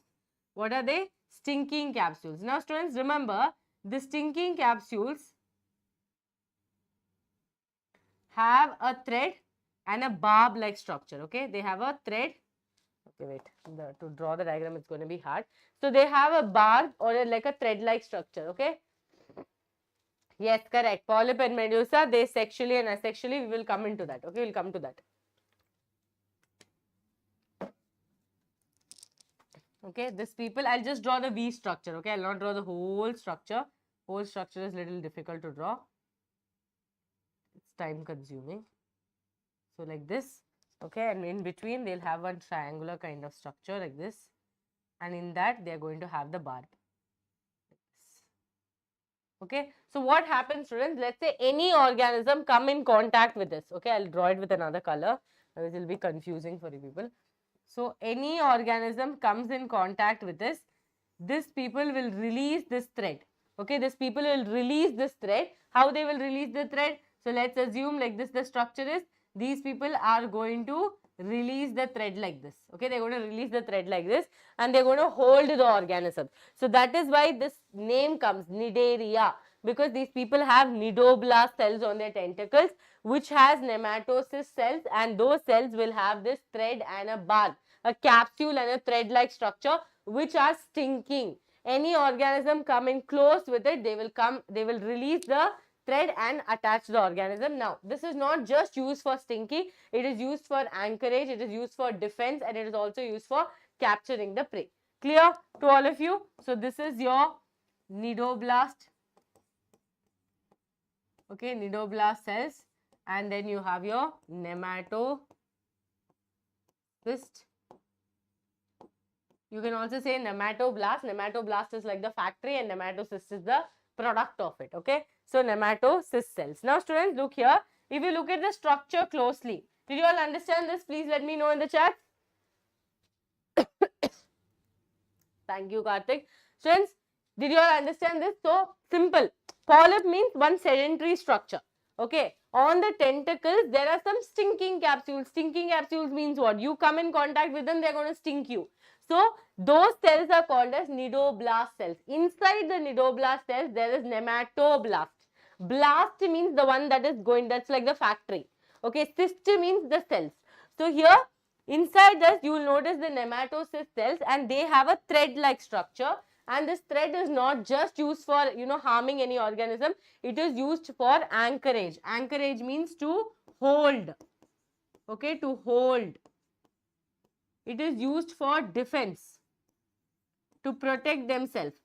Speaker 1: What are they? Stinking capsules. Now students, remember, the stinking capsules have a thread and a barb like structure. Okay, they have a thread. Okay, wait, to draw the diagram it's going to be hard. So they have a barb or like a thread like structure. Okay, yes, correct. Polyp and medusa, they sexually and asexually, we will come into that. Okay, we'll come to that. Okay, this people, I'll just draw the V structure. Okay, I'll not draw the whole structure. Whole structure is little difficult to draw. It's time consuming. So like this. Okay, and in between they'll have one triangular kind of structure like this, and in that they are going to have the barb. Okay, so what happens, students? Let's say any organism come in contact with this. Okay, I'll draw it with another color, otherwise it will be confusing for you people. So any organism comes in contact with this, this people will release this thread. Okay, this people will release this thread. How they will release the thread? So let's assume like this the structure is. These people are going to release the thread like this. Okay, they're going to release the thread like this and they're going to hold the organism. So that is why this name comes Nidaria, because these people have nidoblast cells on their tentacles which has nematocyst cells, and those cells will have this thread and a barb, a capsule and a thread like structure which are stinking. Any organism come in close with it, they will release the thread and attach the organism. Now, this is not just used for stinky, it is used for anchorage, it is used for defense, and it is also used for capturing the prey. Clear to all of you? So, this is your nidoblast. Okay, nidoblast cells, and then you have your nematocyst. You can also say nematoblast. Nematoblast is like the factory and nematocyst is the product of it. Okay, so nematocyst cells. Now students, look here. If you look at the structure closely, did you all understand this? Please let me know in the chat. Thank you, Karthik. Students, did you all understand this? So simple. Polyp means one sedentary structure. Okay, on the tentacles there are some stinking capsules. Stinking capsules means what? You come in contact with them, they are going to stink you. So those cells are called as nidoblast cells. Inside the nidoblast cells there is nematoblast. Blast means the one that is going, that's like the factory. Okay, cyst means the cells. So here inside this you will notice the nematocyst cells, and they have a thread like structure, and this thread is not just used for harming any organism, it is used for anchorage. Anchorage means to hold. Okay, to hold. It is used for defense, to protect themselves.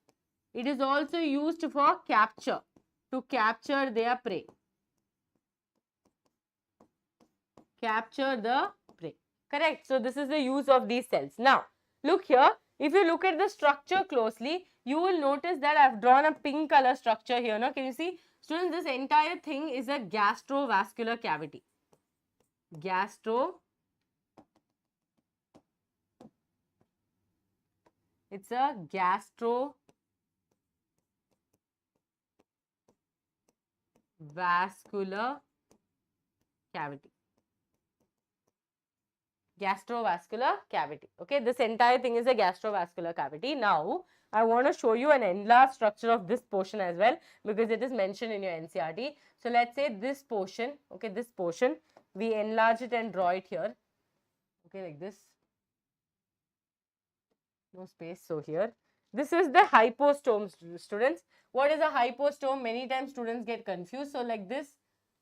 Speaker 1: It is also used for capture, to capture their prey. Capture the prey. Correct. So this is the use of these cells. Now look here. If you look at the structure closely, you will notice that I have drawn a pink color structure here. Now can you see? Students, this entire thing is a gastrovascular cavity. It's a gastrovascular cavity. Gastrovascular cavity. Okay, this entire thing is a gastrovascular cavity. Now, I want to show you an enlarged structure of this portion as well, because it is mentioned in your NCERT. So, let's say this portion, okay, this portion, we enlarge it and draw it here. Okay, like this. No space. So, here. This is the hypostome, students. What is a hypostome? Many times students get confused. So, like this,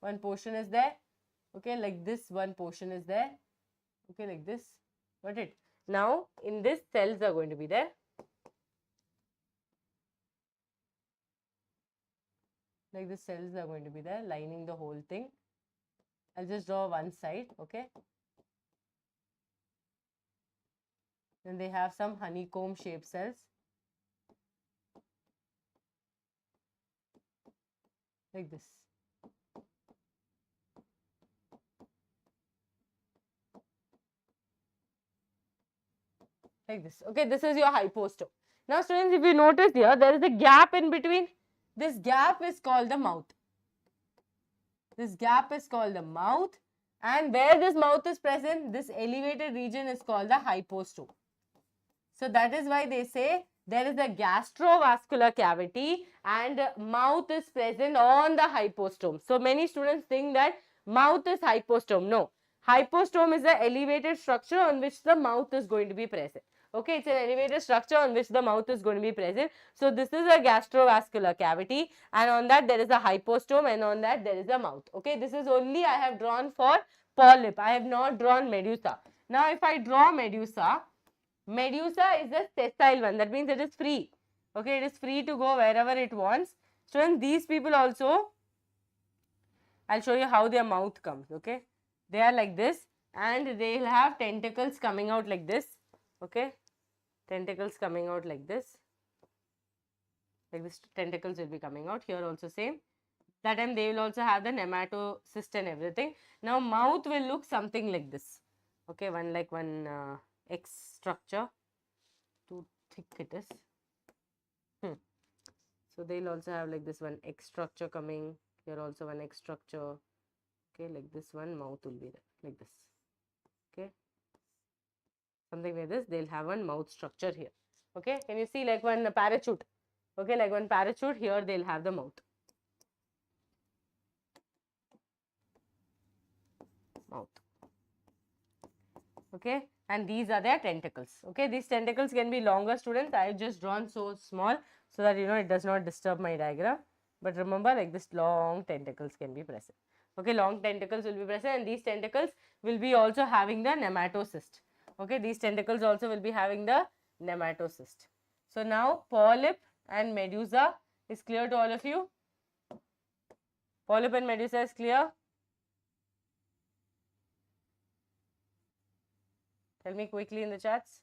Speaker 1: one portion is there. Okay, like this, one portion is there. Okay, like this. Got it? Now, in this, cells are going to be there. Like the cells are going to be there, lining the whole thing. I'll just draw one side, okay? Then they have some honeycomb shaped cells. Like this. Like this. Okay, this is your hypostome. Now students, if you notice here, there is a gap in between. This gap is called the mouth. This gap is called the mouth, and where this mouth is present, this elevated region is called the hypostome. So that is why they say there is a gastrovascular cavity and mouth is present on the hypostome. So many students think that mouth is hypostome. No, hypostome is the elevated structure on which the mouth is going to be present. Okay, it's an elevated structure on which the mouth is going to be present. So this is a gastrovascular cavity, and on that there is a hypostome, and on that there is a mouth. Okay, this is only I have drawn for polyp. I have not drawn medusa. Now if I draw medusa, medusa is the sessile one. That means it is free. Okay, it is free to go wherever it wants. Students, these people also, I'll show you how their mouth comes. Okay, they are like this, and they will have tentacles coming out like this. Okay, tentacles coming out like this. Like this, tentacles will be coming out. Here also same. That time they will also have the nematocyst and everything. Now mouth will look something like this. Okay, one X structure. Too thick it is. So they will also have like this one X structure coming. Here also one X structure. Okay, like this one mouth will be there, like this. Okay, something like this. They'll have one mouth structure here. Okay, can you see like one parachute? Okay, like one parachute, here they'll have the mouth. Okay, and these are their tentacles. Okay, these tentacles can be longer, students. I have just drawn so small so that it does not disturb my diagram. But remember, like this, long tentacles can be present. Okay, long tentacles will be present, and these tentacles will be also having the nematocyst. Okay, these tentacles also will be having the nematocyst. So now polyp and medusa is clear to all of you. Polyp and medusa is clear. Tell me quickly in the chats.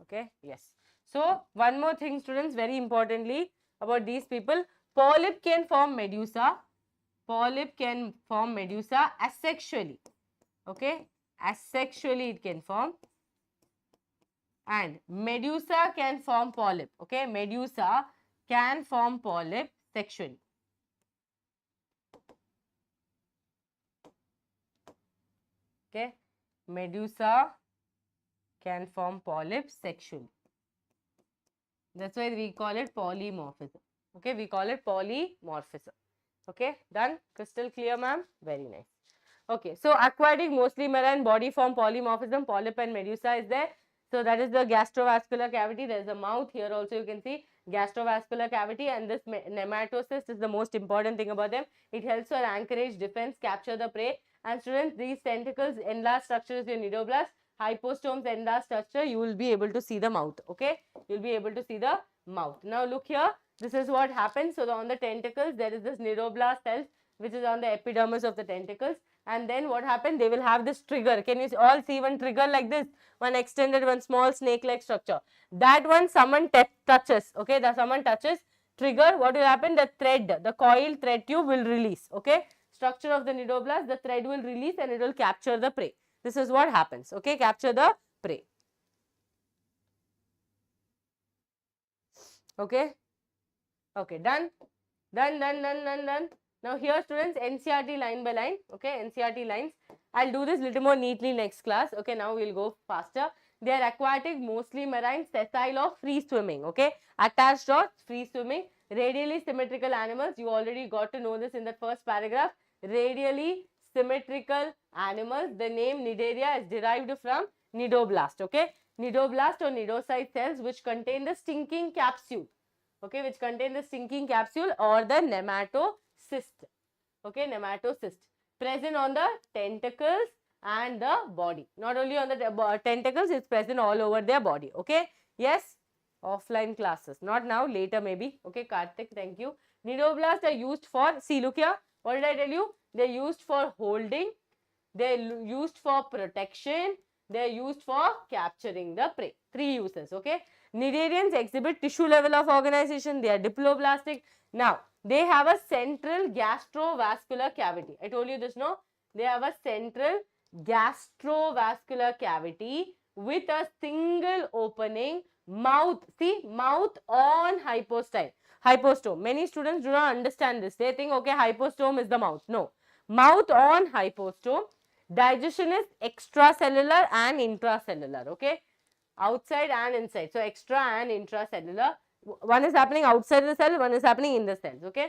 Speaker 1: Okay, yes. So one more thing, students, very importantly about these people, polyp can form medusa. Polyp can form medusa asexually. Okay, asexually it can form, and medusa can form polyp. Okay, medusa can form polyp sexually. Okay, medusa can form polyp sexually. That's why we call it polymorphism. Okay, we call it polymorphism. Okay, done? Crystal clear, ma'am? Very nice. Okay, so aquatic, mostly marine, body form polymorphism, polyp and medusa is there. So that is the gastrovascular cavity. There is a mouth. Here also you can see gastrovascular cavity, and this nematocyst is the most important thing about them. It helps for anchorage, defense, capture the prey. And students, these tentacles, enlarged structure is your nidoblast. Hypostomes, enlarged structure, you will be able to see the mouth. Okay, you will be able to see the mouth. Now look here, this is what happens. So on the tentacles, there is this nidoblast cells which is on the epidermis of the tentacles. And then what happened? They will have this trigger. Can you all see one trigger like this? One extended, one small snake-like structure. That one someone touches. Okay, the someone touches, trigger. What will happen? The thread, the coil thread tube will release. Okay, structure of the nidoblast, the thread will release and it will capture the prey. This is what happens. Okay, capture the prey. Okay. Okay, done. Done. Now here students, NCERT line by line. Okay, NCERT lines. I'll do this little more neatly next class. Okay, now we'll go faster. They are aquatic, mostly marine, sessile or free swimming. Okay, attached or free swimming. Radially symmetrical animals. You already got to know this in the first paragraph. Radially symmetrical animals. The name nidaria is derived from nidoblast. Okay, nidoblast or nidocyte cells which contain the stinking capsule. Okay, which contain the stinking capsule or the nematocyst. Okay, nematocyst present on the tentacles and the body. Not only on the tentacles, it's present all over their body. Okay, yes, offline classes. Not now, later maybe. Okay, Karthik, thank you. Nidoblasts are used for, see, look here. What did I tell you? They're used for holding. They're used for protection. They're used for capturing the prey. 3 uses. Okay. Cnidarians exhibit tissue level of organization. They are diploblastic. Now, they have a central gastrovascular cavity. I told you this, no? They have a central gastrovascular cavity with a single opening Mouth, see, mouth on hypostyle. Hypostome. Many students do not understand this. They think, okay, hypostome is the mouth. No. Mouth on hypostome. Digestion is extracellular and intracellular. Okay. Outside and inside. So, extra and intracellular. One is happening outside the cell, one is happening in the cells. Okay.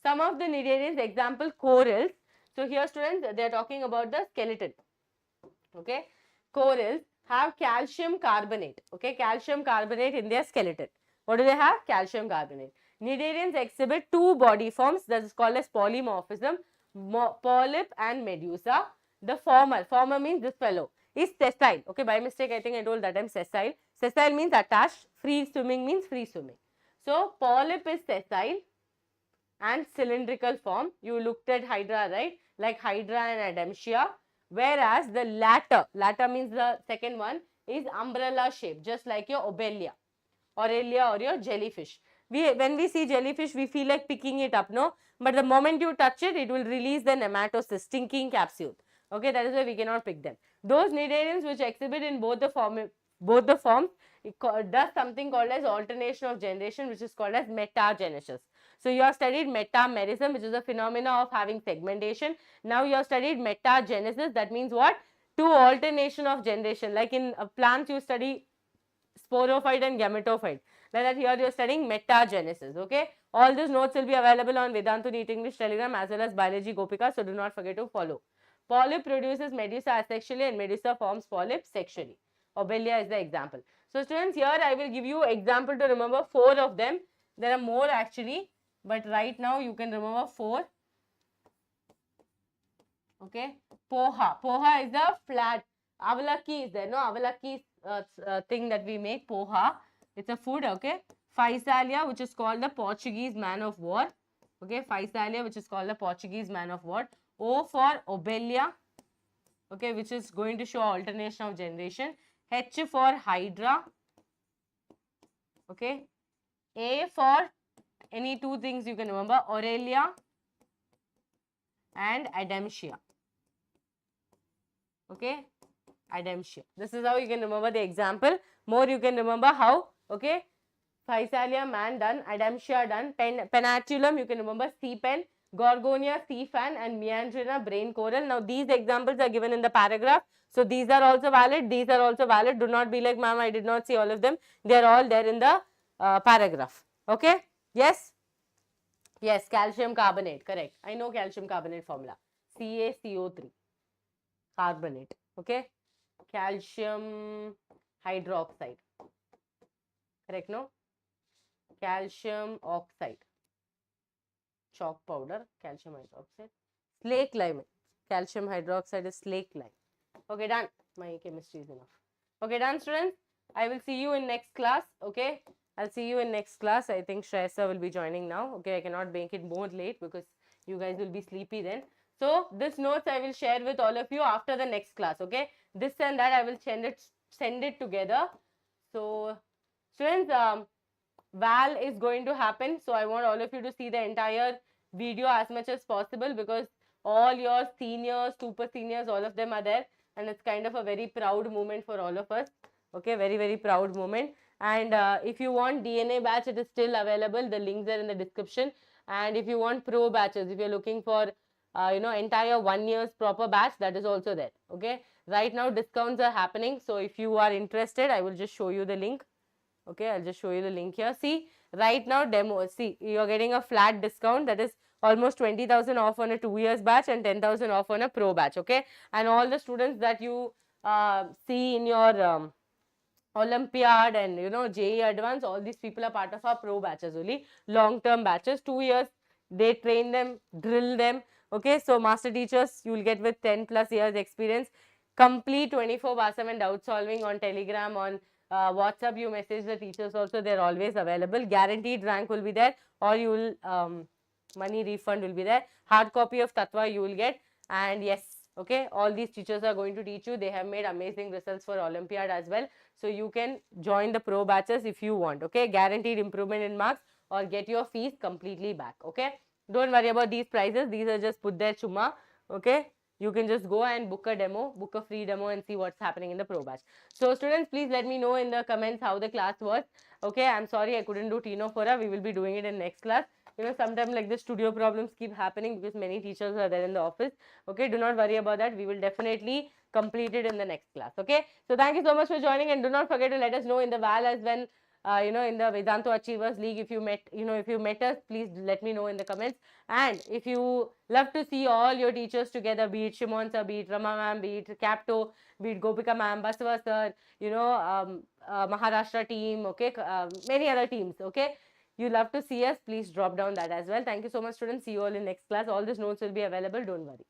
Speaker 1: Some of the cnidarians, example, corals. So, here students, they are talking about the skeleton. Okay. Corals have calcium carbonate. Okay. Calcium carbonate in their skeleton. What do they have? Calcium carbonate. Cnidarians exhibit two body forms that is called as polymorphism, polyp and medusa. The former means this fellow is sessile. Okay, by mistake I think I told that I'm sessile. Sessile means attached, free swimming means free swimming. So, polyp is sessile and cylindrical form. You looked at hydra, right? Like hydra and adamsia. Whereas the latter means the second one is umbrella shape, just like your Aurelia or your jellyfish. When we see jellyfish, we feel like picking it up, no? But the moment you touch it, it will release the nematocyst, stinking capsule. Okay, that is why we cannot pick them. Those cnidarians which exhibit in both the forms, it does something called as alternation of generation, which is called as metagenesis. So, you have studied metamerism, which is a phenomena of having segmentation. Now, you have studied metagenesis. That means what? Two alternation of generation. Like in plants, you study sporophyte and gametophyte. Like that here you are studying metagenesis. Okay. All these notes will be available on Vedantu NEET English Telegram as well as Biology Gopika. So, do not forget to follow. Polyp produces medusa asexually and medusa forms polyp sexually. Aurelia is the example. So, students, here I will give you example to remember 4 of them. There are more actually, but right now you can remember 4. Okay. Poha is the flat. Avalaki is there. No, avalaki thing that we make. Poha. It's a food. Okay. Physalia, which is called the Portuguese man of war. Okay. Physalia, which is called the Portuguese man of war. O for Aurelia. Okay. Which is going to show alternation of generation. H for Hydra. Okay. A for any 2 things you can remember. Aurelia and Adamsia. Okay. Adamsia. This is how you can remember the example. More you can remember how. Okay. Physalia man done. Adamsia done. Penatulum you can remember sea pen. Gorgonia sea fan and Meandrina brain coral. Now these examples are given in the paragraph. So these are also valid. These are also valid. Do not be like, ma'am, I did not see all of them. They are all there in the paragraph. Okay. Yes. Yes. Calcium carbonate. Correct. I know calcium carbonate formula. CaCO3. Carbonate. Okay. Calcium hydroxide. Correct, no? Calcium oxide. Chalk powder. Calcium hydroxide. Slake lime. Calcium hydroxide is slake lime. Okay, done. My chemistry is enough. Okay, done, students. I will see you in next class. Okay. I'll see you in next class. I think Shreyasa will be joining now. Okay, I cannot make it more late because you guys will be sleepy then. So, this notes I will share with all of you after the next class. Okay. This and that I will send it together. So, students, Val is going to happen. So, I want all of you to see the entire video as much as possible because all your seniors, super seniors, all of them are there. And it's kind of a very proud moment for all of us. Okay, very, very proud moment. And if you want DNA batch, it is still available. The links are in the description. And if you want pro batches, if you're looking for, entire 1 year's proper batch, that is also there. Okay. Right now, discounts are happening. So, if you are interested, I will just show you the link. Okay. I'll just show you the link here. See, right now, demo. See, you're getting a flat discount. That is almost 20,000 off on a 2 years batch and 10,000 off on a pro batch. Okay. And all the students that you see in your Olympiad and JEE Advanced, all these people are part of our pro batches only, long-term batches, 2 years, they train them, drill them. Okay, so master teachers you will get with 10 plus years experience, complete 24/7 doubt solving on Telegram, on WhatsApp, you message the teachers also, they are always available. Guaranteed rank will be there, or you will money refund will be there. Hard copy of Tattva you will get, and yes, okay, all these teachers are going to teach you. They have made amazing results for Olympiad as well. So you can join the pro batches if you want. Okay, guaranteed improvement in marks or get your fees completely back. Okay, don't worry about these prices. These are just put there chumma. Okay, you can just go and book a free demo and see what's happening in the pro batch. So students, please let me know in the comments how the class was. Okay, I'm sorry I couldn't do Tino Fora. We will be doing it in next class. You know, sometimes like the studio problems keep happening because many teachers are there in the office. Okay, do not worry about that. We will definitely complete it in the next class. Okay, so thank you so much for joining, and do not forget to let us know in the VAL as well. You know, in the Vedantu Achievers League, if you met us, please let me know in the comments. And if you love to see all your teachers together, be it Shimon sir, be it Rama ma'am, be it Capto, be it Gopika ma'am, Basava sir, you know, Maharashtra team, okay, many other teams, okay. You love to see us, please drop down that as well. Thank you so much, students. See you all in next class. All these notes will be available. Don't worry.